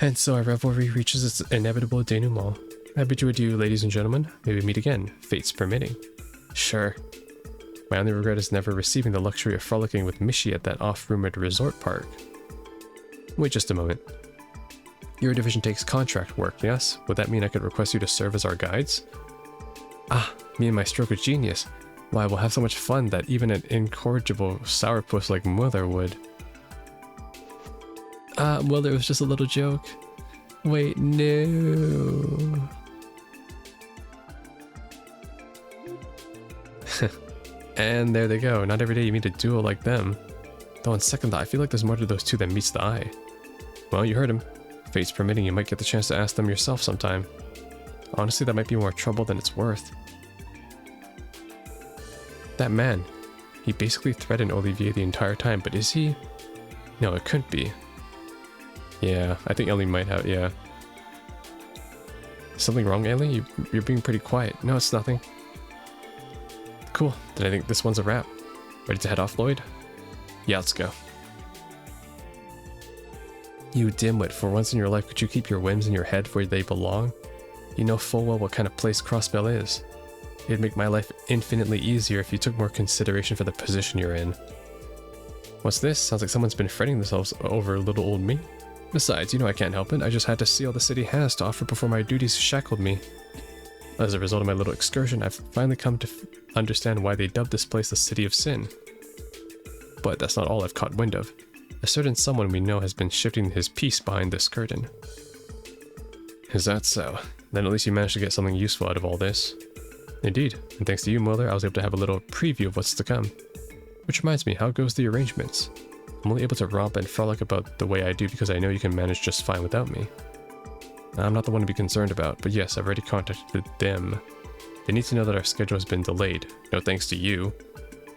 And so our revelry reaches its inevitable denouement. I bid you adieu, ladies and gentlemen. Maybe meet again, fates permitting. Sure. My only regret is never receiving the luxury of frolicking with Mishi at that oft-rumored resort park. Wait just a moment. Your division takes contract work, yes? Would that mean I could request you to serve as our guides? Ah, me and my stroke of genius. Why, we'll have so much fun that even an incorrigible sourpuss like Mueller would. Ah, Mueller was just a little joke. Wait, no. And there they go. Not every day you meet a duo like them. Though on second thought, I feel like there's more to those two than meets the eye. Well, you heard him. Fates permitting, you might get the chance to ask them yourself sometime. Honestly, that might be more trouble than it's worth. That man. He basically threatened Olivier the entire time, but is he? No, it couldn't be. Yeah, I think Ellie might have, yeah. Something wrong, Ellie? You're being pretty quiet. No, it's nothing. Cool, then I think this one's a wrap. Ready to head off, Lloyd? Yeah, let's go. You dimwit, for once in your life could you keep your whims in your head where they belong? You know full well what kind of place Crossbell is. It'd make my life infinitely easier if you took more consideration for the position you're in. What's this? Sounds like someone's been fretting themselves over little old me. Besides, you know I can't help it. I just had to see all the city has to offer before my duties shackled me. As a result of my little excursion, I've finally come to understand why they dubbed this place the City of Sin. But that's not all I've caught wind of. A certain someone we know has been shifting his peace behind this curtain. Is that so? Then at least you managed to get something useful out of all this. Indeed, and thanks to you, Mueller, I was able to have a little preview of what's to come. Which reminds me, how goes the arrangements? I'm only able to romp and frolic about the way I do because I know you can manage just fine without me. I'm not the one to be concerned about, but yes, I've already contacted them. They need to know that our schedule has been delayed, no thanks to you.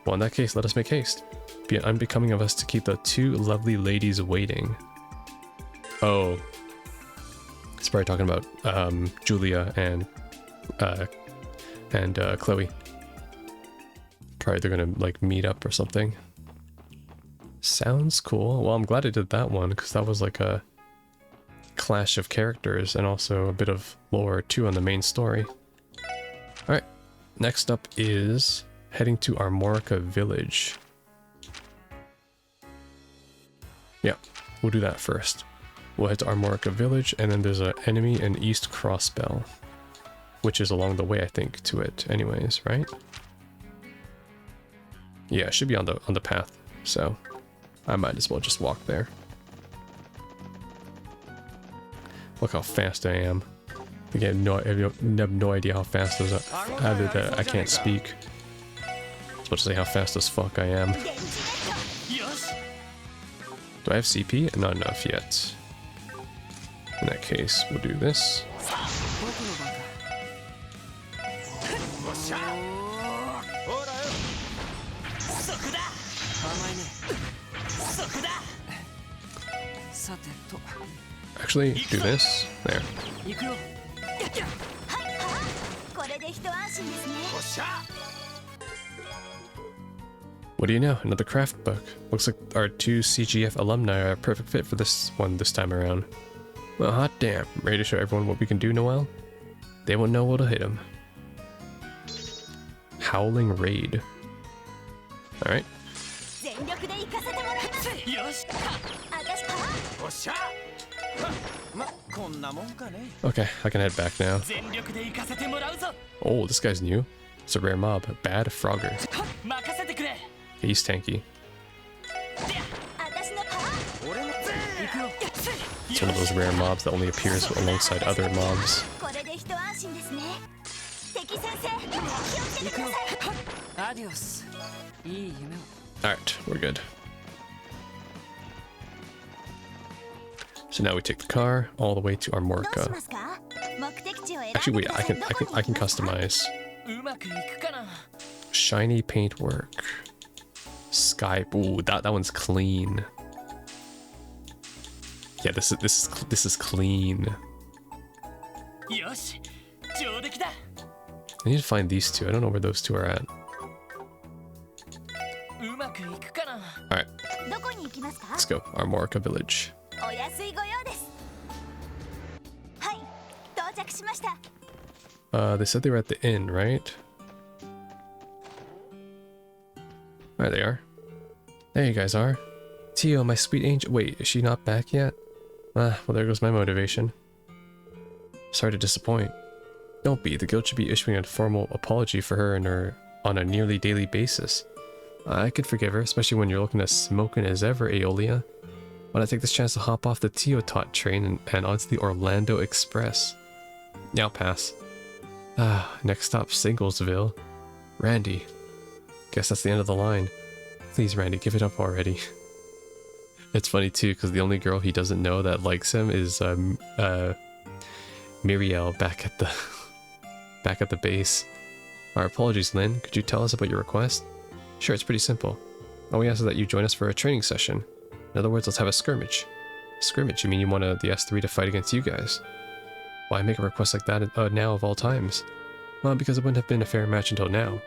Well, in that case, let us make haste. Be unbecoming of us to keep the two lovely ladies waiting. Oh. It's probably talking about Julia and Chloe. Probably they're gonna like meet up or something. Sounds cool. Well, I'm glad I did that one because that was like a clash of characters and also a bit of lore too on the main story. Alright, next up is heading to Armorica Village. Yeah, we'll do that first. We'll head to Armorica Village, and then there's an enemy in East Crossbell, which is along the way, I think, to it anyways, right? Yeah, it should be on the path, so I might as well just walk there. Look how fast I am. I have no idea how fast those are. Either that I can't speak. I was about to say how fast as fuck I am. Do I have CP? Not enough yet. In that case, we'll do this. Actually, do this. There. What do you know? Another craft book. Looks like our 2 CGF alumni are a perfect fit for this one this time around. Well, hot damn. Ready to show everyone what we can do, Noelle? They won't know what'll hit them. Howling Raid. Alright. Okay, I can head back now. Oh, this guy's new. It's a rare mob. Bad Frogger. He's tanky. It's one of those rare mobs that only appears alongside other mobs. Alright, we're good. So now we take the car all the way to Armorica. Actually, wait, I can customize. Shiny paintwork. Sky. Ooh, that one's clean. Yeah, this is clean. I need to find these two. I don't know where those two are at. Alright. Let's go. Armorica Village. They said they were at the inn, right? There they are. There you guys are. Tio, my sweet angel. Wait, is she not back yet? Well, there goes my motivation. Sorry to disappoint. Don't be. The guild should be issuing a formal apology for her and her on a nearly daily basis. I could forgive her, especially when you're looking as smoking as ever, Aeolia. Why not take this chance to hop off the Teotot train and onto the Orlando Express? Yeah, I'll pass. Next stop, Singlesville. Randy. Guess that's the end of the line. Please, Randy, give it up already. It's funny too, because the only girl he doesn't know that likes him is Miriel back at the base. Our apologies, Lynn. Could you tell us about your request? Sure, it's pretty simple. All we ask is that you join us for a training session. In other words, let's have a scrimmage. Scrimmage? You mean you want the S3 to fight against you guys? Why make a request like that now of all times? Well, because it wouldn't have been a fair match until now.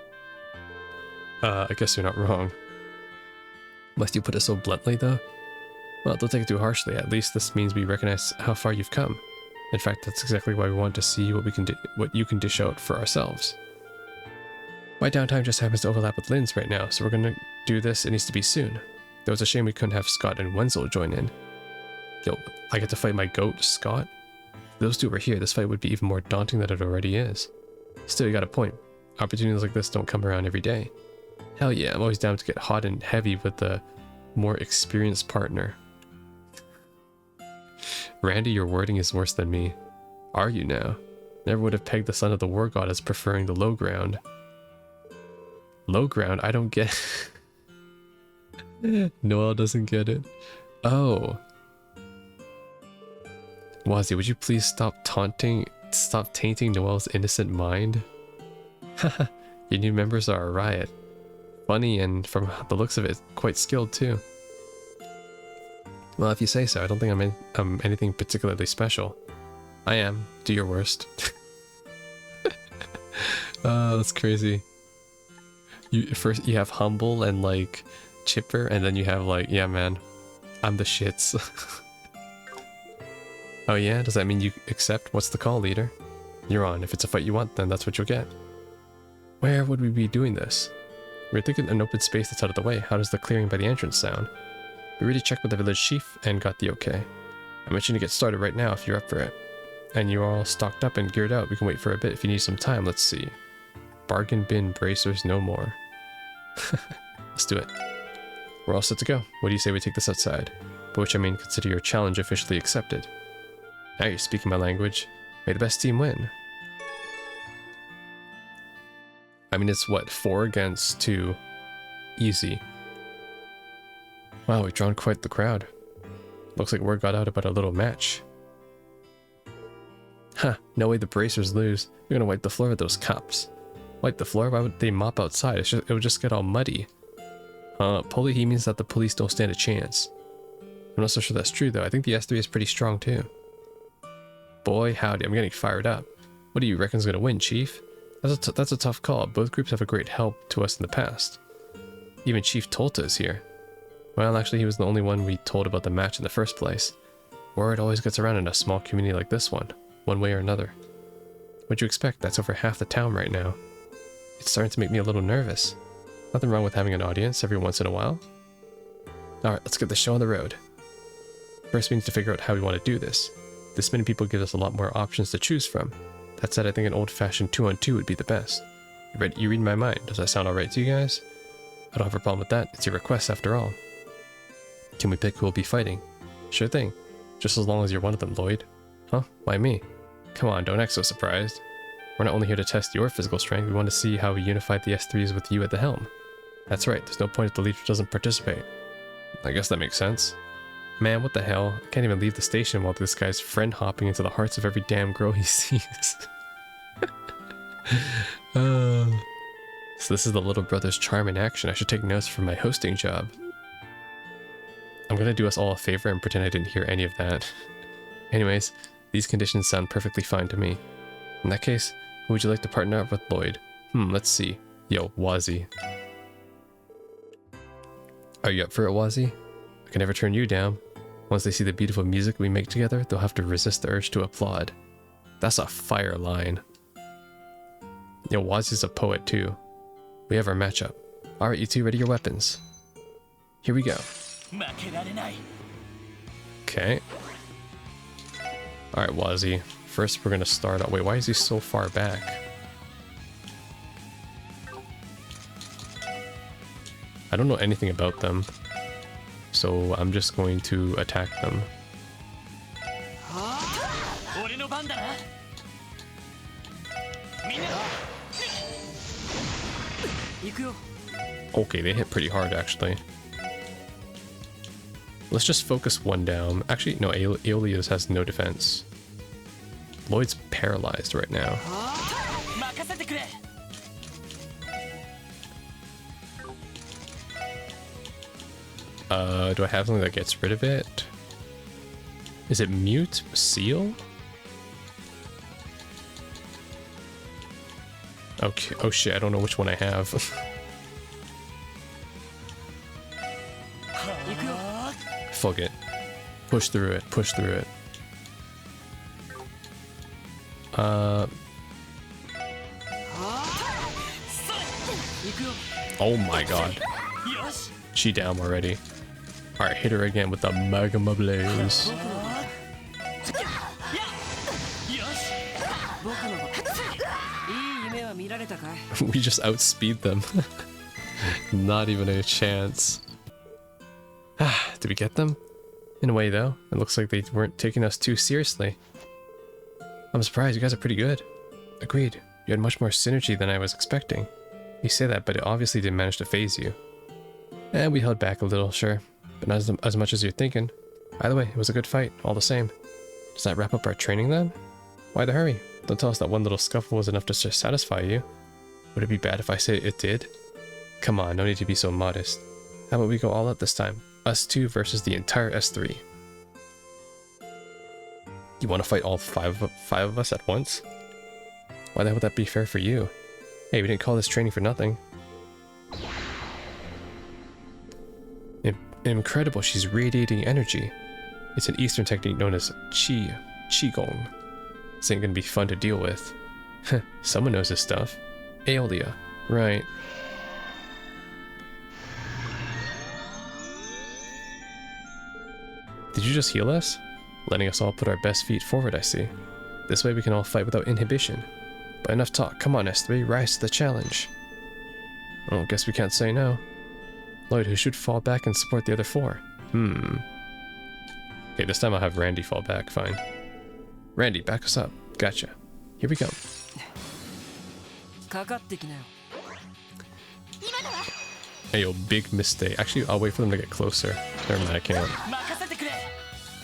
I guess you're not wrong. Must you put it so bluntly, though? Well, don't take it too harshly. At least this means we recognize how far you've come. In fact, that's exactly why we want to see what you can dish out for ourselves. My downtime just happens to overlap with Lynn's right now, so we're gonna do this. It needs to be soon. Though it's a shame we couldn't have Scott and Wenzel join in. Yo, I get to fight my goat, Scott? If those two were here, this fight would be even more daunting than it already is. Still, you got a point. Opportunities like this don't come around every day. Hell yeah, I'm always down to get hot and heavy with a more experienced partner. Randy, your wording is worse than me. Are you now? Never would have pegged the son of the war god as preferring the low ground. Low ground? I don't get Noelle doesn't get it. Oh. Wazzy, would you please stop taunting, tainting Noelle's innocent mind? Haha, your new members are a riot. Funny and, from the looks of it, quite skilled too. Well, if you say so, I don't think I'm anything particularly special. I am. Do your worst. Oh, that's crazy. First you have humble and like chipper, and then you have like, yeah man, I'm the shits. Oh yeah? Does that mean you accept? What's the call, leader? You're on. If it's a fight you want, then that's what you'll get. Where would we be doing this? We're thinking an open space that's out of the way. How does the clearing by the entrance sound? We already checked with the village chief and got the okay. I'm itching to get started right now if you're up for it. And you're all stocked up and geared up. We can wait for a bit if you need some time. Let's see. Bargain bin bracers no more. Let's do it. We're all set to go. What do you say we take this outside? By which I mean consider your challenge officially accepted. Now you're speaking my language. May the best team win. I mean, it's what, 4 against 2. Easy. Wow, we've drawn quite the crowd. Looks like word got out about a little match. Huh, no way the bracers lose. You're gonna wipe the floor with those cups. Wipe the floor? Why would they mop outside? It would just get all muddy. He means that the police don't stand a chance. I'm not so sure that's true though. I think the S3 is pretty strong too. Boy, howdy, I'm getting fired up. What do you reckon's gonna win, Chief? That's a tough call. Both groups have a great help to us in the past. Even Chief Tolta is here. Well, actually, he was the only one we told about the match in the first place. Word always gets around in a small community like this one way or another. What'd you expect? That's over half the town right now. It's starting to make me a little nervous. Nothing wrong with having an audience every once in a while. Alright, let's get the show on the road. First, we need to figure out how we want to do this. This many people give us a lot more options to choose from. That said, I think an old-fashioned 2-on-2 would be the best. You read my mind. Does that sound alright to you guys? I don't have a problem with that. It's your request after all. Can we pick who will be fighting? Sure thing. Just as long as you're one of them, Lloyd. Huh? Why me? Come on, don't act so surprised. We're not only here to test your physical strength, we want to see how we unified the S3s with you at the helm. That's right, there's no point if the leader doesn't participate. I guess that makes sense. Man, what the hell? I can't even leave the station while this guy's friend hopping into the hearts of every damn girl he sees. So this is the little brother's charm in action. I should take notes for my hosting job. I'm gonna do us all a favor and pretend I didn't hear any of that. Anyways, these conditions sound perfectly fine to me. In that case, who would you like to partner up with, Lloyd? Let's see. Yo, Wazzy. Are you up for it, Wazzy? I can never turn you down. Once they see the beautiful music we make together, they'll have to resist the urge to applaud. That's a fire line. Yo, Wazzy's a poet too. We have our matchup. Alright, you two, ready your weapons. Here we go. Okay. Alright, Wazzy. First, we're gonna start out. Wait, why is he so far back? I don't know anything about them. So I'm just going to attack them. Okay, they hit pretty hard actually. Let's just focus one down. Actually, no, Aeolia's has no defense. Lloyd's paralyzed right now. Do I have something that gets rid of it? Is it mute? Seal? Okay, oh shit, I don't know which one I have. Fuck it. Push through it, push through it. Oh my god. She down already. Alright, hit her again with the Magma Blaze. We just outspeed them. Not even a chance. Did we get them? In a way though, it looks like they weren't taking us too seriously. I'm surprised, you guys are pretty good. Agreed, you had much more synergy than I was expecting. You say that, but it obviously didn't manage to phase you. And we held back a little, sure, but not as much as you're thinking. Either way, it was a good fight, all the same. Does that wrap up our training then? Why the hurry? Don't tell us that one little scuffle was enough to satisfy you. Would it be bad if I say it did? Come on, no need to be so modest. How about we go all out this time? Us two versus the entire S3. You want to fight all five of us at once? Why the hell would that be fair for you? Hey, we didn't call this training for nothing. Incredible, she's radiating energy. It's an Eastern technique known as Qigong. This ain't gonna be fun to deal with. Someone knows this stuff. Aeolia, right. Did you just heal us? Letting us all put our best feet forward, I see. This way we can all fight without inhibition. But enough talk. Come on, S3, rise to the challenge. Well, guess we can't say no. Lloyd, who should fall back and support the other 4? Okay, this time I'll have Randy fall back, fine. Randy, back us up. Gotcha. Here we go. Hey, yo, big mistake. Actually, I'll wait for them to get closer. Never mind, I can't.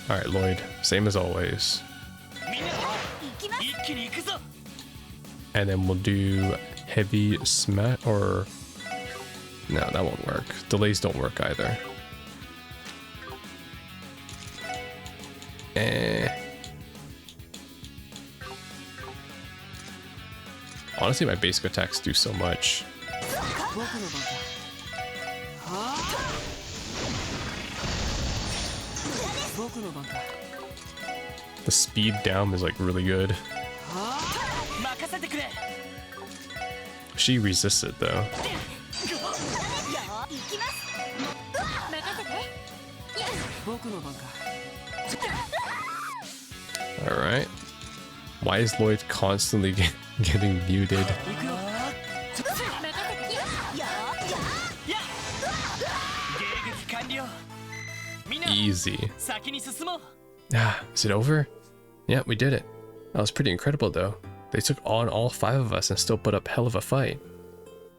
Alright, Lloyd. Same as always. And then we'll do heavy smash, or... No, that won't work. Delays don't work either. Honestly, my basic attacks do so much. The speed down is like really good. She resists it though. Alright. Why is Lloyd constantly getting muted? Easy. Ah, is it over? Yeah, we did it. That was pretty incredible though. They took on all 5 of us and still put up hell of a fight.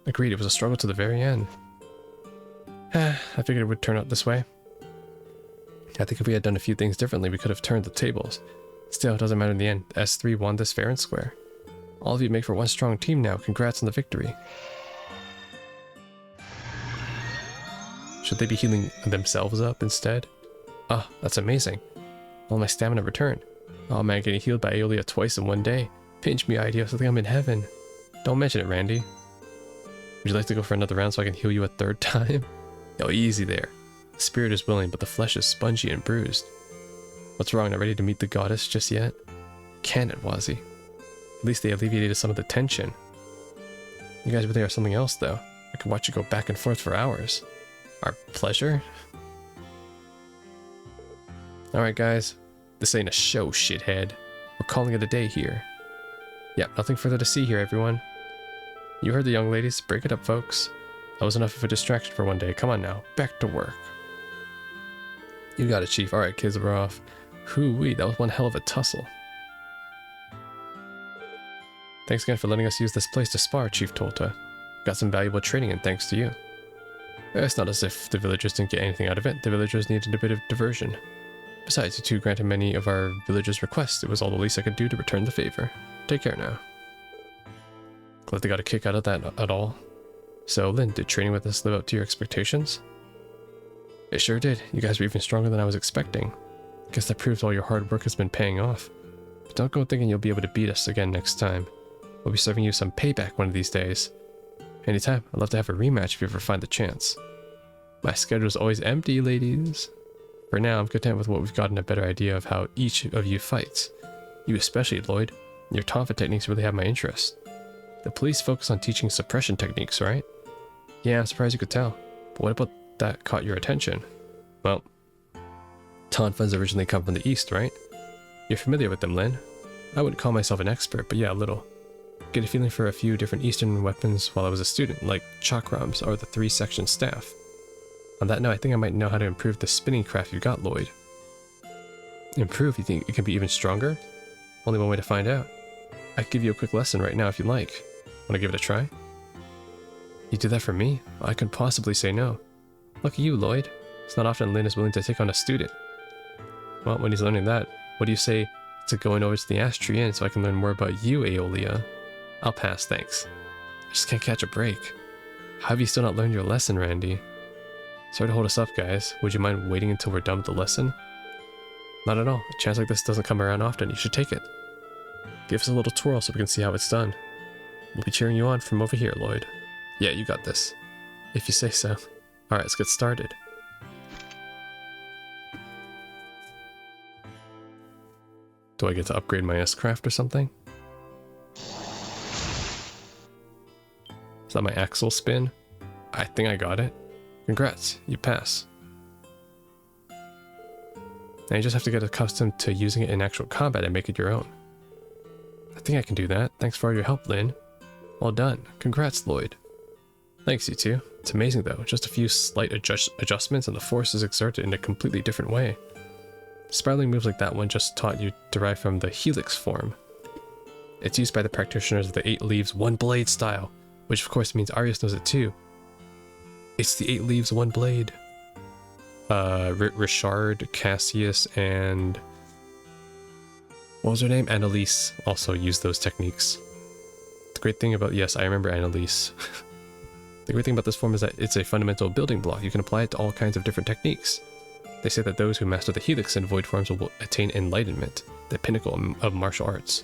Agreed, it was a struggle to the very end. I figured it would turn out this way. I think if we had done a few things differently, we could have turned the tables. Still, it doesn't matter in the end. S3 won this fair and square. All of you make for one strong team now. Congrats on the victory. Should they be healing themselves up instead? Ah, that's amazing. All my stamina returned. Oh man, getting healed by Aeolia twice in one day. Pinch me, idea. I think I'm in heaven. Don't mention it, Randy. Would you like to go for another round so I can heal you a 3rd time? Yo, easy there. The spirit is willing, but the flesh is spongy and bruised. What's wrong? Not ready to meet the goddess just yet? Can it, Wazzy? At least they alleviated some of the tension. You guys really are something else, though. I could watch you go back and forth for hours. Our pleasure? Alright, guys. This ain't a show, shithead. We're calling it a day here. Yep, nothing further to see here, everyone. You heard the young ladies. Break it up, folks. That was enough of a distraction for one day. Come on now. Back to work. You got it, Chief. Alright, kids, we're off. Hoo-wee, that was one hell of a tussle. Thanks again for letting us use this place to spar, Chief Tolta. Got some valuable training and thanks to you. It's not as if the villagers didn't get anything out of it. The villagers needed a bit of diversion. Besides, you two granted many of our villagers' requests. It was all the least I could do to return the favor. Take care now. Glad they got a kick out of that at all. So, Lynn, did training with us live up to your expectations? It sure did. You guys were even stronger than I was expecting. Guess that proves all your hard work has been paying off. But don't go thinking you'll be able to beat us again next time. We'll be serving you some payback one of these days. Anytime. I'd love to have a rematch if you ever find the chance. My schedule's always empty, ladies. For now, I'm content with what we've gotten a better idea of how each of you fights. You especially, Lloyd. Your Tonfa techniques really have my interest. The police focus on teaching suppression techniques, right? Yeah, I'm surprised you could tell. But what about that caught your attention? Well, Tonfas originally come from the east, right? You're familiar with them, Lin. I wouldn't call myself an expert, but yeah, a little. Get a feeling for a few different eastern weapons while I was a student, like chakrams or the 3-section staff. On that note, I think I might know how to improve the spinning craft you got, Lloyd. Improve? You think it can be even stronger? Only one way to find out. I could give you a quick lesson right now if you like. Want to give it a try? You do that for me? I couldn't possibly say no. Look at you, Lloyd. It's not often Lin is willing to take on a student. Well, when he's learning that, what do you say to going over to the Ash Tree Inn so I can learn more about you, Aeolia? I'll pass, thanks. I just can't catch a break. How have you still not learned your lesson, Randy? Sorry to hold us up, guys. Would you mind waiting until we're done with the lesson? Not at all. A chance like this doesn't come around often. You should take it. Give us a little twirl so we can see how it's done. We'll be cheering you on from over here, Lloyd. Yeah, you got this. If you say so. Alright, let's get started. Do I get to upgrade my S-Craft or something? Is that my axle spin? I think I got it. Congrats, you pass. Now you just have to get accustomed to using it in actual combat and make it your own. I think I can do that. Thanks for all your help, Lynn. Well done. Congrats, Lloyd. Thanks, you two. It's amazing though. Just a few slight adjustments and the force is exerted in a completely different way. Spiraling moves like that one just taught you derive from the helix form. It's used by the practitioners of the 8 leaves 1 blade style, which of course means Arius knows it too. It's the 8 leaves 1 blade. Richard, Cassius, and what was her name? Annalise also used those techniques. The great thing about, yes, I remember Annalise. The great thing about this form is that it's a fundamental building block. You can apply it to all kinds of different techniques. They say that those who master the helix and void forms will attain enlightenment, the pinnacle of martial arts.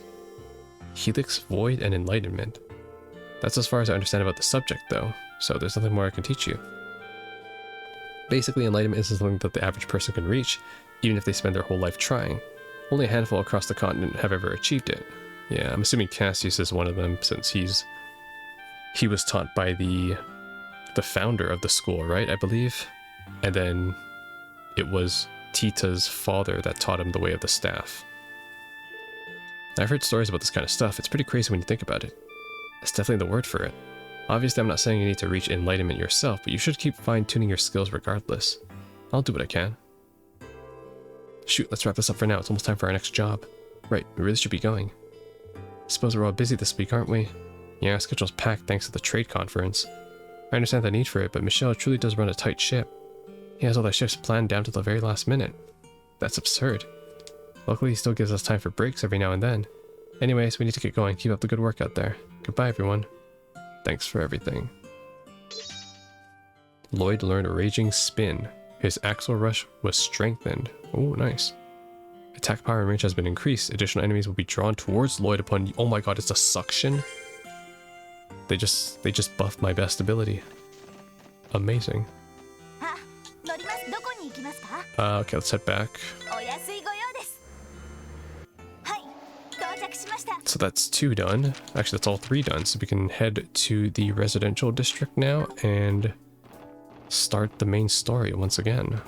Helix, void, and enlightenment. That's as far as I understand about the subject though, so there's nothing more I can teach you. Basically, enlightenment isn't something that the average person can reach, even if they spend their whole life trying. Only a handful across the continent have ever achieved it. Yeah, I'm assuming Cassius is one of them, since he was taught by the founder of the school, right, I believe? And then it was Tita's father that taught him the way of the staff. I've heard stories about this kind of stuff. It's pretty crazy when you think about it. That's definitely the word for it. Obviously, I'm not saying you need to reach enlightenment yourself, but you should keep fine-tuning your skills regardless. I'll do what I can. Shoot, let's wrap this up for now. It's almost time for our next job. Right, we really should be going. Suppose we're all busy this week, aren't we? Yeah, our schedule's packed thanks to the trade conference. I understand the need for it, but Michel truly does run a tight ship. He has all the shifts planned down to the very last minute. That's absurd. Luckily, he still gives us time for breaks every now and then. Anyways, we need to get going. Keep up the good work out there. Goodbye, everyone. Thanks for everything. Lloyd learned a Raging Spin. His Axle Rush was strengthened. Oh, nice. Attack power and range has been increased. Additional enemies will be drawn towards Lloyd upon... Oh my god, it's a suction? They just buffed my best ability. Amazing. Okay, let's head back. So that's 2 done. Actually, that's all 3 done. So we can head to the residential district now and start the main story once again.